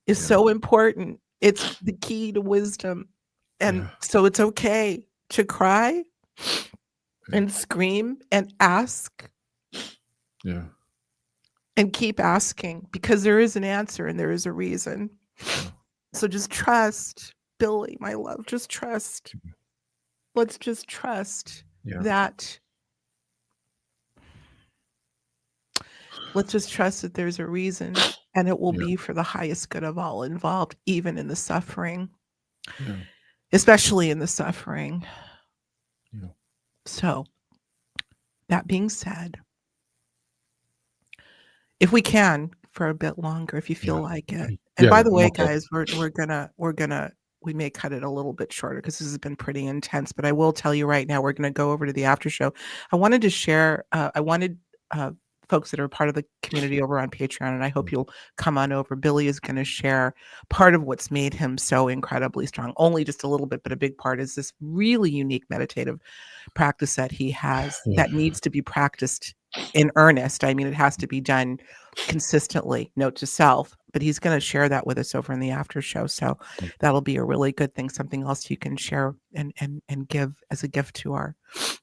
is so important. It's the key to wisdom. And so it's okay to cry and scream and ask. Yeah. And keep asking, because there is an answer and there is a reason. So just trust, Billy, my love, just trust. Let's just trust that. Let's just trust that there's a reason, and it will be for the highest good of all involved, even in the suffering, especially in the suffering. So that being said, if we can for a bit longer, if you feel like it. And by the way, guys, we may cut it a little bit shorter because this has been pretty intense, but I will tell you right now, we're going to go over to the after show. I wanted to share, folks that are part of the community over on Patreon, and I hope you'll come on over. Billy is going to share part of what's made him so incredibly strong. Only just a little bit, but a big part is this really unique meditative practice that he has that needs to be practiced in earnest. I mean, it has to be done consistently, note to self, but he's going to share that with us over in the after show. So that'll be a really good thing, something else you can share and give as a gift to our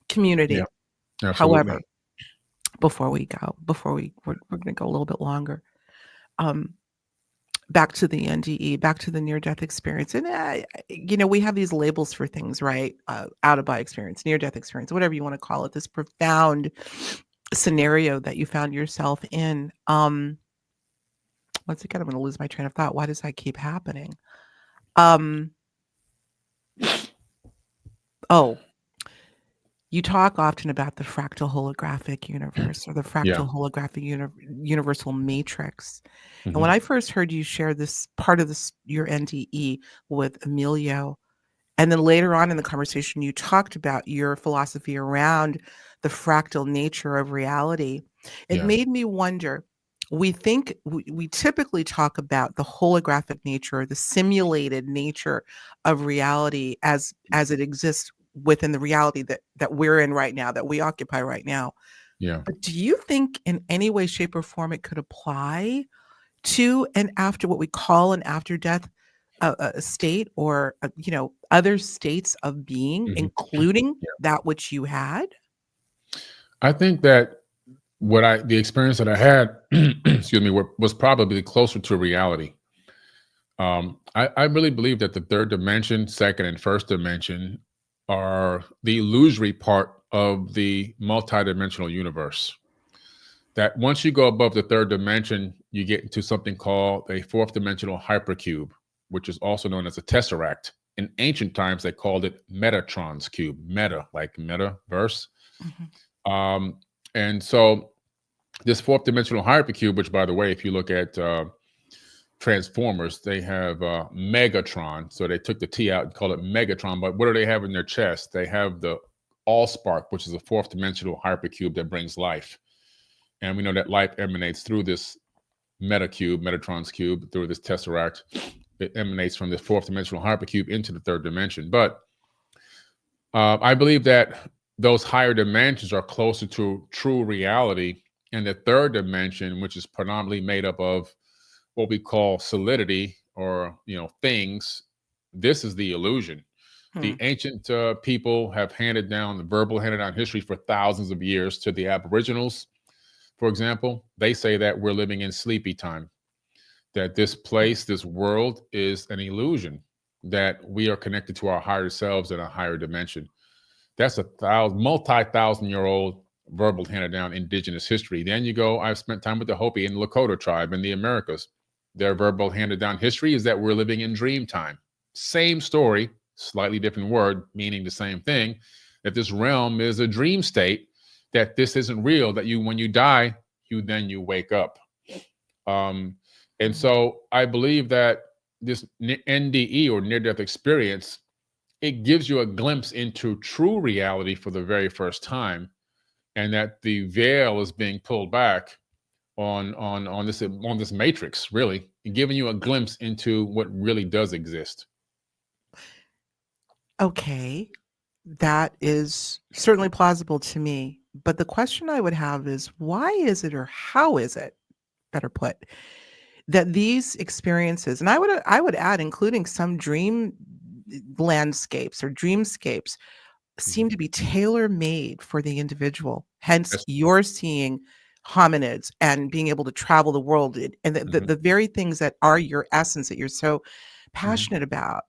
community. However, before we're going to go a little bit longer, back to the NDE, back to the near-death experience. And, we have these labels for things, right? Out-of-body experience, near-death experience, whatever you want to call it, this profound scenario that you found yourself in. Once again, I'm going to lose my train of thought. Why does that keep happening? Oh, you talk often about the fractal holographic universe or the Yeah. fractal holographic universal matrix. And when Hmm. I first heard you share this part of this, your NDE with Emilio, and then later on in the conversation, you talked about your philosophy around the fractal nature of reality. It Yeah. made me wonder. We typically talk about the holographic nature, the simulated nature of reality as it exists within the reality that we're in right now, that we occupy right now. Yeah. But do you think in any way, shape, or form it could apply to and after what we call an after death a state or other states of being, Hmm. including Yeah. that which you had? I think that the experience that I had, excuse me, was probably closer to reality. I really believe that the third dimension, second and first dimension are the illusory part of the multidimensional universe. That once you go above the third dimension, you get into something called a fourth dimensional hypercube, which is also known as a tesseract. In ancient times, they called it Metatron's cube, meta, like metaverse. Mhm. Um, and so this fourth dimensional hypercube, which by the way, if you look at Transformers, they have Megatron. So they took the T out and called it Megatron. But what do they have in their chest? They have the Allspark, which is a fourth dimensional hypercube that brings life. And we know that life emanates through this Metatron's cube, through this tesseract. It emanates from the fourth dimensional hypercube into the third dimension. But I believe that those higher dimensions are closer to true reality. And the third dimension, which is predominantly made up of what we call solidity or things, this is the illusion. The Hmm. ancient people have handed down history for thousands of years to the Aboriginals. For example, they say that we're living in sleepy time, that this place, this world is an illusion, that we are connected to our higher selves in a higher dimension. That's multi-thousand-year-old verbal handed down indigenous history. Then you go, I've spent time with the Hopi and Lakota tribe in the Americas. Their verbal handed down history is that we're living in dream time. Same story, slightly different word, meaning the same thing, that this realm is a dream state, that this isn't real, that when you die, you wake up. Um, and Hmm. so I believe that this NDE or near death experience, it gives you a glimpse into true reality for the very first time, and that the veil is being pulled back on this matrix, really, and giving you a glimpse into what really does exist. Okay, that is certainly plausible to me. But the question I would have is why is it or how is it, better put, that these experiences, and I would add, including some dream landscapes or dreamscapes, seem Mhm. to be tailor-made for the individual. Hence, Yes. you're seeing hominids and being able to travel the world, and Mhm. the very things that are your essence that you're so Mhm. passionate about.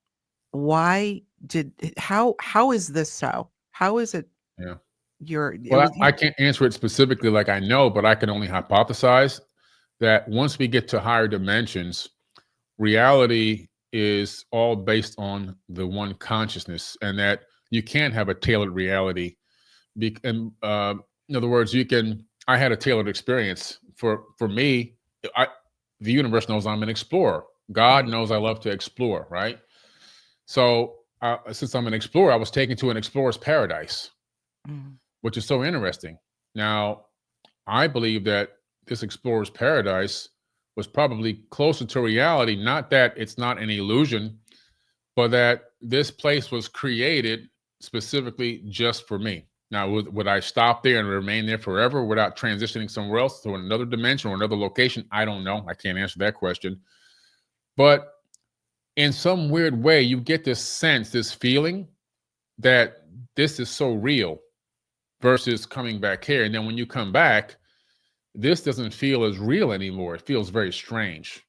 Why did how is this so? How is it Yeah. your it Well, was I you can't answer it specifically like I know, but I can only hypothesize that once we get to higher dimensions, reality is all based on the one consciousness, and that you can't have a tailored reality. And in other words, I had a tailored experience for me. I The universe knows I'm an explorer. God right. knows I love to explore, right? So since I'm an explorer, I was taken to an explorer's paradise, Mm, which is so interesting. Now, I believe that this explorer's paradise was probably closer to reality, not that it's not an illusion, but that this place was created specifically just for me. Now, would I stop there and remain there forever without transitioning somewhere else to another dimension or another location? I don't know. I can't answer that question. But in some weird way, you get this sense, this feeling that this is so real versus coming back here. And then when you come back, this doesn't feel as real anymore. It feels very strange.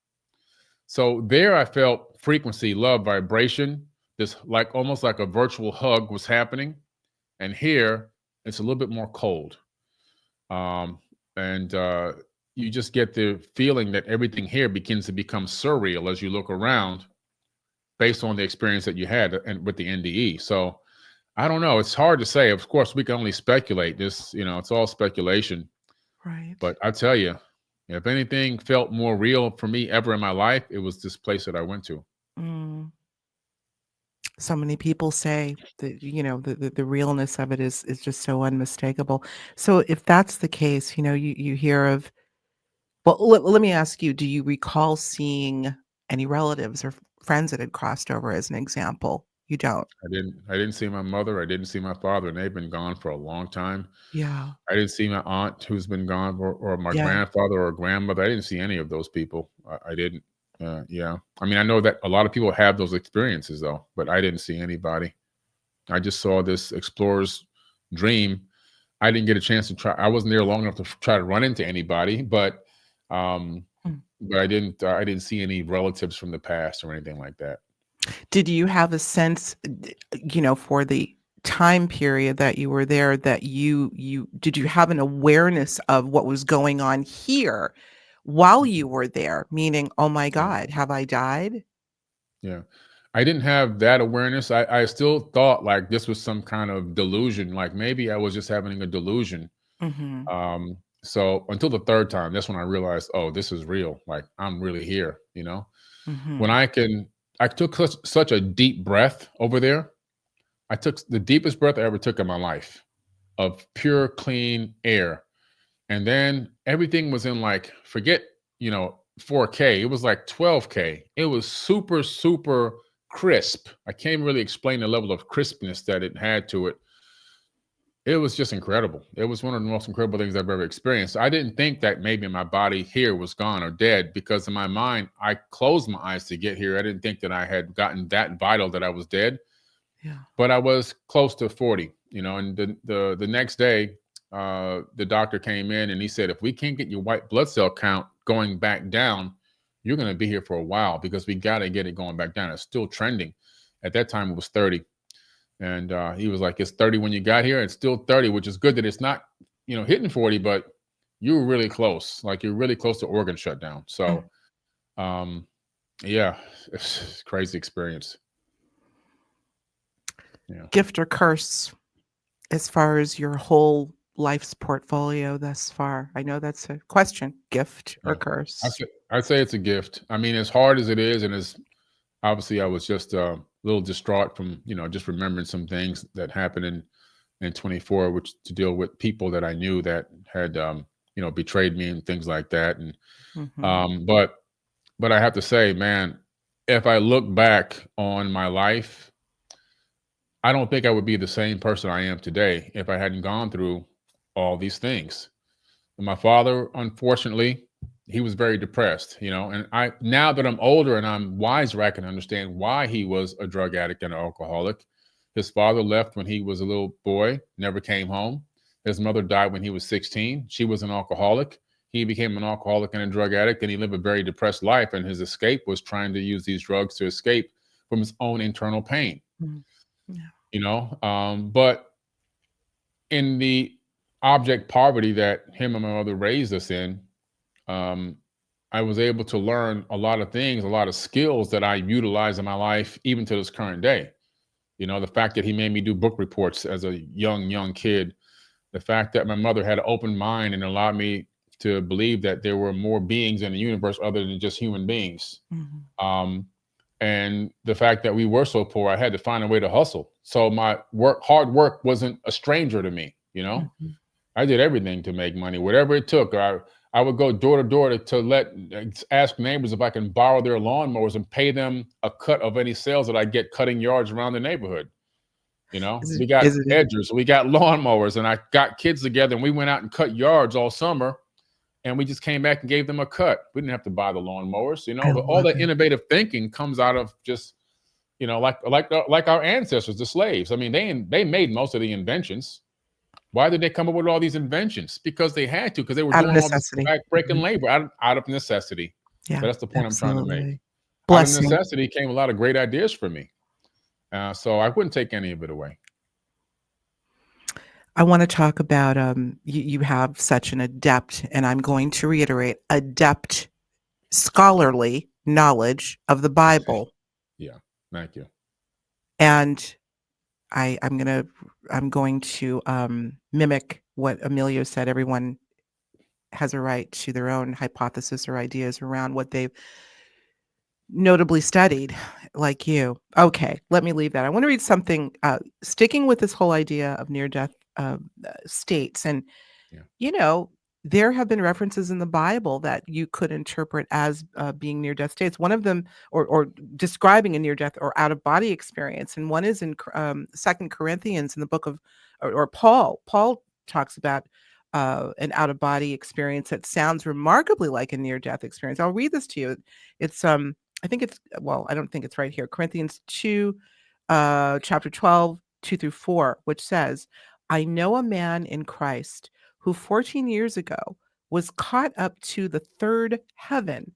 So there I felt frequency, love, vibration, this like almost like a virtual hug was happening. And here it's a little bit more cold. Um, and You just get the feeling that everything here begins to become surreal as you look around based on the experience that you had and with the NDE. So I don't know. It's hard to say. Of course, we can only speculate. This, it's all speculation. Right. But I tell you, if anything felt more real for me ever in my life, it was this place that I went to. Mm. So many people say that, the realness of it is just so unmistakable. So if that's the case, you hear of, well, let me ask you, do you recall seeing any relatives or friends that had crossed over as an example? You don't? I didn't see my mother. I didn't see my father, and they've been gone for a long time. Yeah. I didn't see my aunt who's been gone, or my Yeah. grandfather or grandmother. I didn't see any of those people. I didn't. Yeah. I mean, I know that a lot of people have those experiences though, but I didn't see anybody. I just saw this explorer's dream. I didn't get a chance to try. I wasn't there long enough to try to run into anybody, um, Mm. but I didn't. I didn't see any relatives from the past or anything like that. Did you have a sense, for the time period that you were there, that you did you have an awareness of what was going on here while Mhm. you were there? Meaning, "Oh my Yeah. god, have I died?" Yeah. I didn't have that awareness. I still thought like this was some kind of delusion. Like maybe I was just having a delusion. Mhm. So until the third time, that's when I realized, oh, this is real. Like I'm really here, When Mhm. I took such a deep breath over there. I took the deepest breath I ever took in my life of pure, clean air. And then everything was in like, forget, 4K. It was like 12K. It was super, super crisp. I can't really explain the level of crispness that it had to it. It was just incredible. It was one of the most incredible things I've ever experienced. I didn't think that maybe my body here was gone or dead because in my mind, I closed my eyes to get here. I didn't think that I had gotten that vital that I was dead, Yeah. but I was close to 40, and the next day, the doctor came in and he said, if we can't get your white blood cell count going back down, you're going to be here for a while because we got to get it going back down. It's still trending. At that time, it was 30. And he was like, it's 30 when you got here. It's still 30, which is good that it's not, hitting 40, but you were really close. Like you're really close to organ shutdown. Mm. So, um, yeah, it's a crazy experience. Yeah. Gift or curse as far as your whole life's portfolio thus far? I know that's a question. Gift or Yeah. I curse? say, I say it's a gift. I mean, as hard as it is, and as obviously I was just a little distraught from, just remembering some things that happened in 24, which to deal with people that I knew that had, betrayed me and things like that. And, Mhm. um, but, but I have to say, man, if I look back on my life, I don't think I would be the same person I am today if I hadn't gone through all these things. And my father, unfortunately, he was very depressed, and now that I'm older and I'm wiser, I can understand why he was a drug addict and an alcoholic. His father left when he was a little boy, never came home. His mother died when he was 16. She was an alcoholic. He became an alcoholic and a drug addict, and he lived a very depressed life. And his escape was trying to use these drugs to escape from his own internal pain, Mm. Yeah. But in the object poverty that him and my mother raised us in, um, I was able to learn a lot of things, a lot of skills that I utilize in my life, even to this current day. The fact that he made me do book reports as a young kid, the fact that my mother had an open mind and allowed me to believe that there were more beings in the universe other than just human beings. Mhm. Um, and the fact that we were so poor, I had to find a way to hustle. So my hard work wasn't a stranger to me. Mhm. I did everything to make money, whatever it took. I would go door to door to ask neighbors if I can borrow their lawnmowers and pay them a cut of any sales that I get cutting yards around the neighborhood. Is it We got is it edgers, we got lawnmowers, and I got kids together and we went out and cut yards all summer. And we just came back and gave them a cut. We didn't have to buy the lawnmowers, I but all love the it. innovative thinking comes out of just, like our ancestors, the slaves. I mean, they made most of the inventions. Why did they come up with all these inventions? Because they had to, because they were Out of doing all this necessity. back-breaking Mhm. labor out of necessity. Yeah, But that's the point I'm trying to make. absolutely. Out of Blessing. necessity came a lot of great ideas for me. So I wouldn't take any of it away. I wanna talk about, you have such an adept, and I'm going to reiterate, adept scholarly knowledge of the Bible, Yeah. Thank you. and I'm going to mimic what Emilio said. Everyone has a right to their own hypothesis or ideas around what they've notably studied, like you. Okay, let me leave that. I want to read something, sticking with this whole idea of near-death states. And, Yeah. you know, there have been references in the Bible that you could interpret as being near-death states. One of them, or describing a near-death or out-of-body experience, and one is in 2 Corinthians in the book of, or Paul. Paul talks about an out-of-body experience that sounds remarkably like a near-death experience. I'll read this to you. It's I think it's, well, I don't think it's right here. Corinthians 2, chapter 12, 2 through 4, which says, I know a man in Christ who 14 years ago was caught up to the third heaven.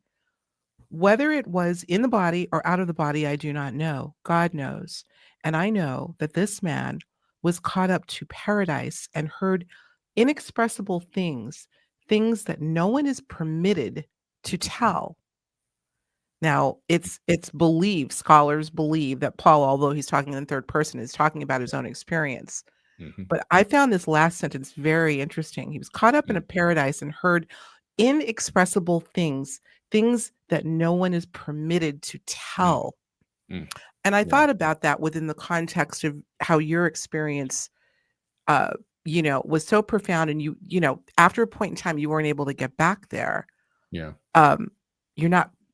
Whether it was in the body or out of the body, I do not know. God knows. And I know that this man was caught up to paradise and heard inexpressible things, things that no one is permitted to tell. Now, it's believed, scholars believe that Paul, although he's talking in third person, is talking about his own experience. Mm-hmm. But I found this last sentence very interesting. He was caught up in a paradise and heard inexpressible things, things that no one is permitted to tell. Mm-hmm. And I Yeah. thought about that within the context of how your experience, was so profound, and after a point in time, you weren't able to get back there. Yeah.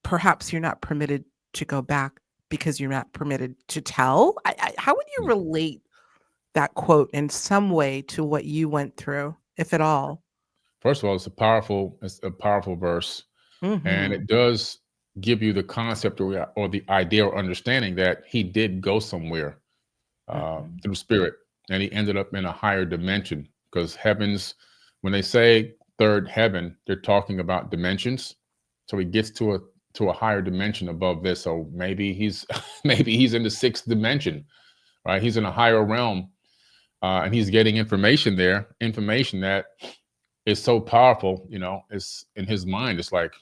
Perhaps you're not permitted to go back because you're not permitted to tell. How would you relate that quote in some way to what you went through, if at all? First of all, it's a powerful verse, and Mhm. it does give you the concept or the idea or understanding that he did go somewhere Mhm. through spirit, and he ended up in a higher dimension. Because heavens, when they say third heaven, they're talking about dimensions. So he gets to a higher dimension above this. So maybe he's maybe he's in the 6th dimension, right? He's in a higher realm, and he's getting information there, information that is so powerful. It's in his mind. It's like,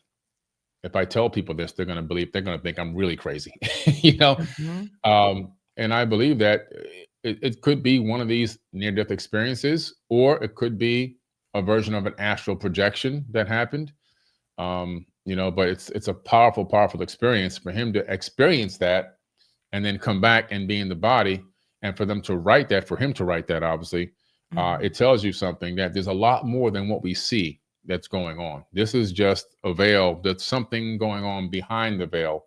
if I tell people this, they're going to think I'm really crazy, you know. Mhm. And I believe that it could be one of these near-death experiences, or it could be a version of an astral projection that happened. But it's a powerful experience for him to experience that, and then come back and be in the body, and for them to write that, for him to write that, obviously, Mhm. it tells you something, that there's a lot more than what we see that's going on. This is just a veil. There's something going on behind the veil,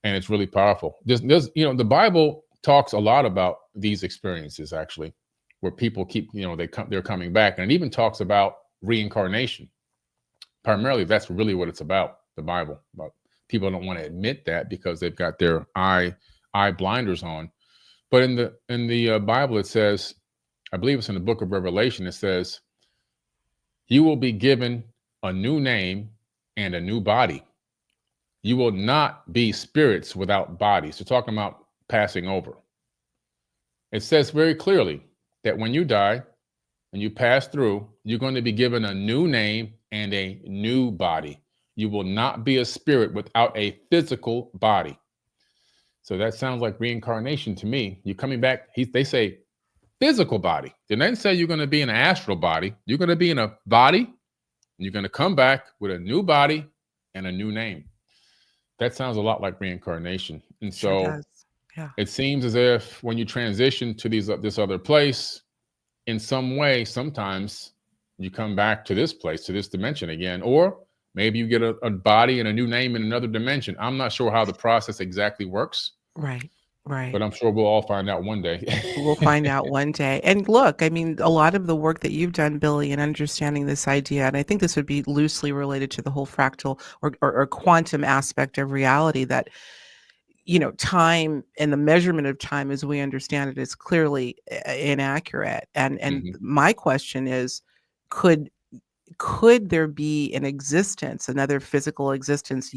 and it's really powerful. The Bible talks a lot about these experiences, actually, where people keep, they're coming back, and it even talks about reincarnation. Primarily, that's really what it's about, the Bible. But people don't want to admit that because they've got their eye blinders on. But in the Bible, it says, I believe it's in the book of Revelation, it says, you will be given a new name and a new body. You will not be spirits without bodies. So talking about passing over. It says very clearly that when you die and you pass through, you're going to be given a new name and a new body. You will not be a spirit without a physical body. So that sounds like reincarnation to me. You're coming back. They say physical body. They didn't say you're going to be in an astral body. You're going to be in a body, and you're going to come back with a new body and a new name. That sounds a lot like reincarnation. And Sure so does. Yeah. it seems as if when you transition to this other place, in some way, sometimes you come back to this place, to this dimension again, or maybe you get a body and a new name in another dimension. I'm not sure how the process exactly works, Right. Right. but I'm sure we'll all find out one day. We'll find out one day. And look, I mean, a lot of the work that you've done, Billy, in understanding this idea, and I think this would be loosely related to the whole fractal or quantum aspect of reality, that time and the measurement of time as we understand it is clearly inaccurate. And Mhm, my question is, could could there be an existence, another physical existence,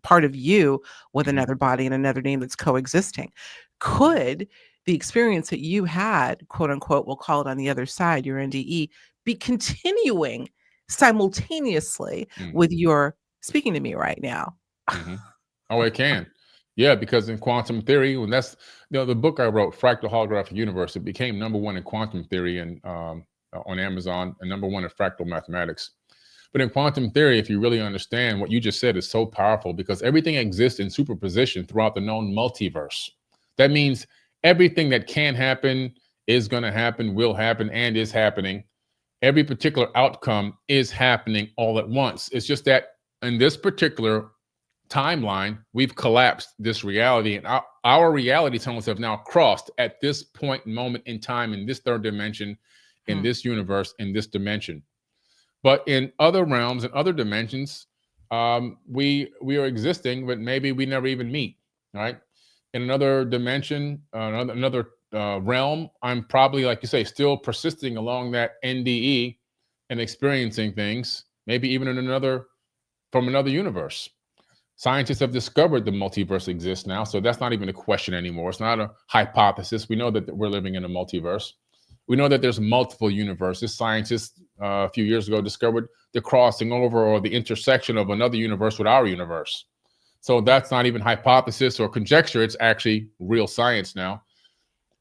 part of you with mhm, another body and another name that's coexisting? Could the experience that you had, quote unquote, we'll call it on the other side, your NDE, be continuing simultaneously mm, with your speaking to me right now? mhm. Oh, it can. Yeah, because in quantum theory, when that's the book I wrote, Fractal Holographic Universe, it became #1 in quantum theory and on Amazon, and #1 in fractal mathematics. But in quantum theory, if you really understand what you just said, is so powerful because everything exists in superposition throughout the known multiverse. That means everything that can happen is going to happen, will happen, and is happening. Every particular outcome is happening all at once. It's just that in this particular timeline, we've collapsed this reality, and our reality tunnels have now crossed at this point, moment in time, in this third dimension, in this universe, in this dimension. But in other realms and other dimensions, we are existing, but maybe we never even meet. Right? In another dimension, another realm, I'm probably, like you say, still persisting along that NDE and experiencing things. Maybe even in from another universe. Scientists have discovered the multiverse exists now, so that's not even a question anymore. It's not a hypothesis. We know that we're living in a multiverse. We know that there's multiple universes. Scientists a few years ago discovered the crossing over or the intersection of another universe with our universe. So that's not even hypothesis or conjecture. It's actually real science now.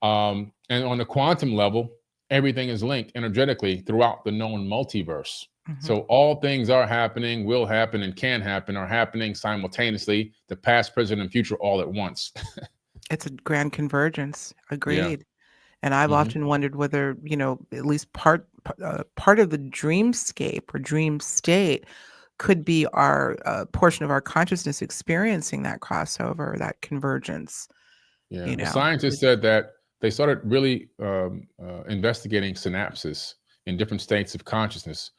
And on the quantum level, everything is linked energetically throughout the known multiverse. So all things are happening, will happen, and can happen, are happening simultaneously, the past, present, and future all at once. It's a grand convergence. Agreed. Yeah. And I've often wondered whether, at least part of the dreamscape or dream state could be our portion of our consciousness experiencing that crossover, that convergence. Yeah. Well, scientists said that they started really investigating synapses in different states of consciousness.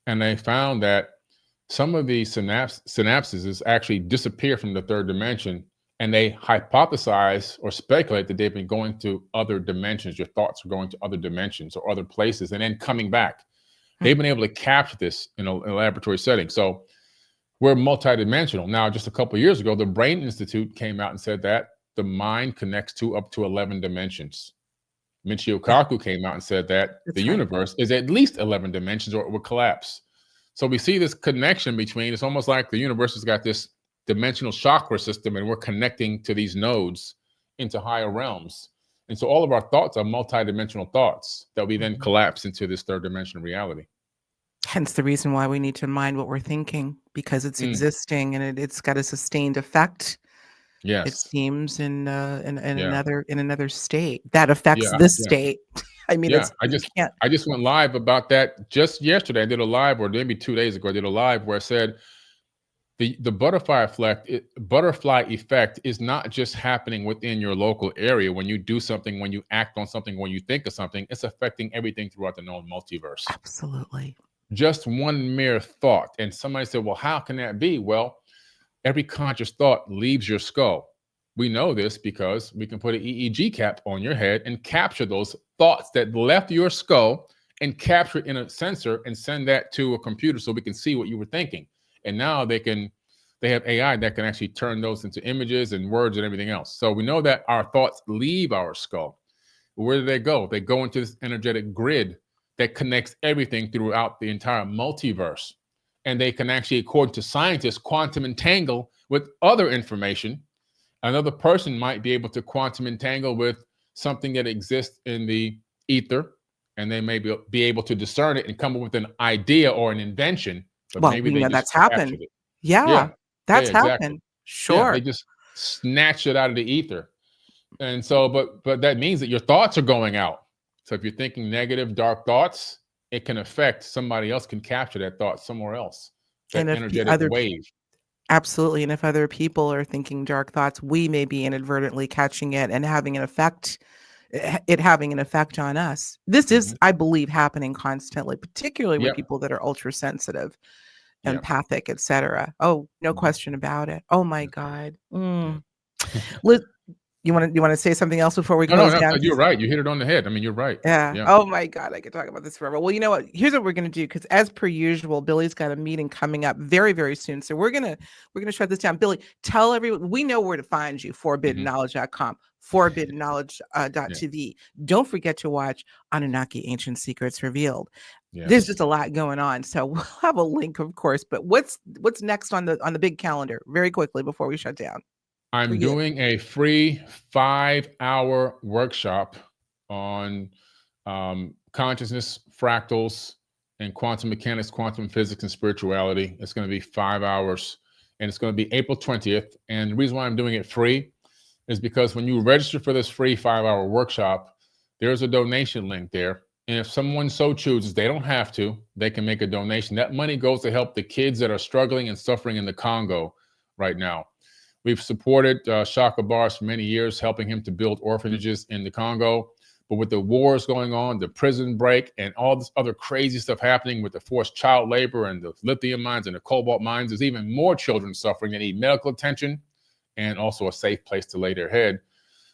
And they found that some of the synapses actually disappear from the third dimension, and they hypothesize or speculate that they've been going to other dimensions. Your thoughts are going to other dimensions or other places and then coming back. They've been able to capture this in a laboratory setting. So we're multidimensional. Now, just a couple of years ago, the Brain Institute came out and said that the mind connects to up to 11 dimensions. Michio Kaku came out and said that the universe is at least 11 dimensions or it will collapse. So we see this connection between, it's almost like the universe has got this dimensional chakra system and we're connecting to these nodes into higher realms. And so all of our thoughts are multidimensional thoughts that we then collapse into this third dimensional reality. Hence the reason why we need to mind what we're thinking, because it's existing and it's got a sustained effect. Yes. It seems in another state that affects this state. I mean, I just went live about that just yesterday. I did a live, or maybe 2 days ago, I did a live where I said the butterfly effect is not just happening within your local area when you do something, when you act on something, when you think of something. It's affecting everything throughout the known multiverse. Absolutely. Just one mere thought. And somebody said, well, how can that be? Well, every conscious thought leaves your skull. We know this because we can put an EEG cap on your head and capture those thoughts that left your skull and capture it in a sensor and send that to a computer so we can see what you were thinking. And now they have AI that can actually turn those into images and words and everything else. So we know that our thoughts leave our skull. Where do they go? They go into this energetic grid that connects everything throughout the entire multiverse. And they can actually, according to scientists, quantum entangle with other information. Another person might be able to quantum entangle with something that exists in the ether, and they may be able to discern it and come up with an idea or an invention. But well, maybe we they know just that's happened. it. That's exactly. happened. Sure. Yeah, they just snatch it out of the ether. And so, but that means that your thoughts are going out. So if you're thinking negative, dark thoughts, it can affect somebody else, can capture that thought somewhere else. That energetic wave. Absolutely. And if other people are thinking dark thoughts, we may be inadvertently catching it and having an effect on us. This is, I believe, happening constantly, particularly with people that are ultra sensitive, empathic, etc. Oh, no question about it. Oh my God. You want to say something else before we close down? You're right. You hit it on the head. I mean, you're right. Yeah. Oh my God, I could talk about this forever. Well, you know what? Here's what we're gonna do, because as per usual, Billy's got a meeting coming up very, very soon. So we're gonna shut this down. Billy, tell everyone, we know where to find you: forbiddenknowledge.com, forbiddenknowledge.tv. Don't forget to watch Anunnaki Ancient Secrets Revealed. There's just a lot going on. So we'll have a link, of course. But what's next on the big calendar? Very quickly before we shut down. for I'm you? doing a free 5-hour workshop on consciousness, fractals, and quantum mechanics, quantum physics, and spirituality. It's going to be 5 hours, and it's going to be April 20th. And the reason why I'm doing it free is because when you register for this free 5-hour workshop, there's a donation link there. And if someone so chooses, they don't have to, they can make a donation. That money goes to help the kids that are struggling and suffering in the Congo right now. We've supported Shaka Bars for many years, helping him to build orphanages in the Congo. But with the wars going on, the prison break, and all this other crazy stuff happening with the forced child labor and the lithium mines and the cobalt mines, there's even more children suffering that need medical attention and also a safe place to lay their head.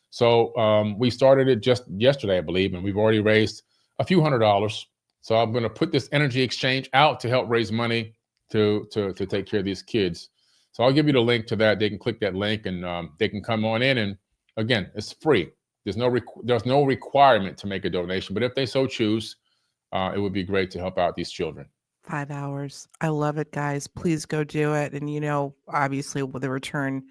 So we started it just yesterday, I believe, and we've already raised a few $100s. So I'm going to put this energy exchange out to help raise money to take care of these kids. So I'll give you the link to that. They can click that link and they can come on in. And again, it's free. There's no requirement to make a donation, but if they so choose, it would be great to help out these children. 5 hours. I love it, guys. Please go do it. And, obviously, with the return,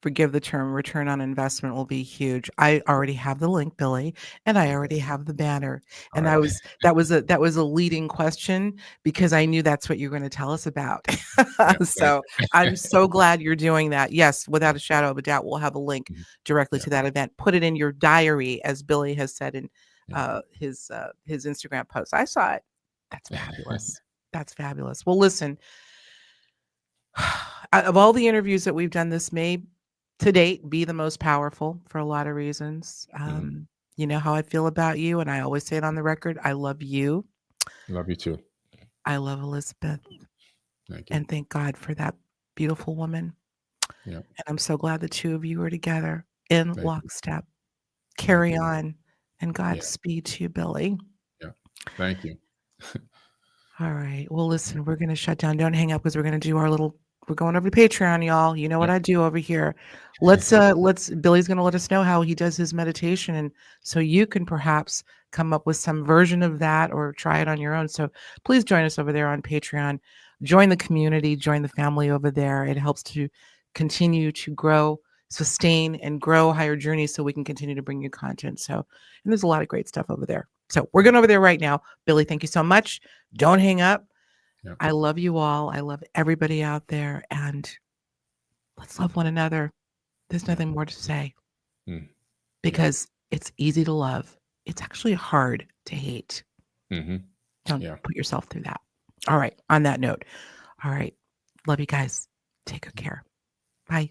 forgive the term, return on investment will be huge. I already have the link, Billy, and I already have the banner. All And right. that was a leading question because I knew that's what you're going to tell us about. Yeah, So I'm so glad you're doing that. Yes, without a shadow of a doubt, we'll have a link directly yeah, to that event. Put it in your diary, as Billy has said in yeah. his Instagram post. I saw it. That's fabulous. That's fabulous. Well, listen, of all the interviews that we've done, this may to date be the most powerful for a lot of reasons. You know how I feel about you, and I always say it on the record. I love you. Love you too. I love Elizabeth. Thank you. And thank God for that beautiful woman. Yeah. And I'm so glad the two of you are together in Thank you. lockstep. Carry on, and Yeah. Godspeed to you, Billy. Yeah. Thank you. All right. Well, listen, we're going to shut down. Don't hang up because we're going to do we're going over to Patreon, y'all. You know what I do over here. Billy's going to let us know how he does his meditation. And so you can perhaps come up with some version of that or try it on your own. So please join us over there on Patreon. Join the community, join the family over there. It helps to continue to grow, sustain, and grow Higher Journeys so we can continue to bring you content. So, and there's a lot of great stuff over there. So we're going over there right now. Billy, thank you so much. Don't hang up. Yeah. I love you all. I love everybody out there. And let's love one another. There's nothing more to say because it's easy to love. It's actually hard to hate. Don't put yourself through that. All right. On that note. All right. Love you guys. Take good care. Bye.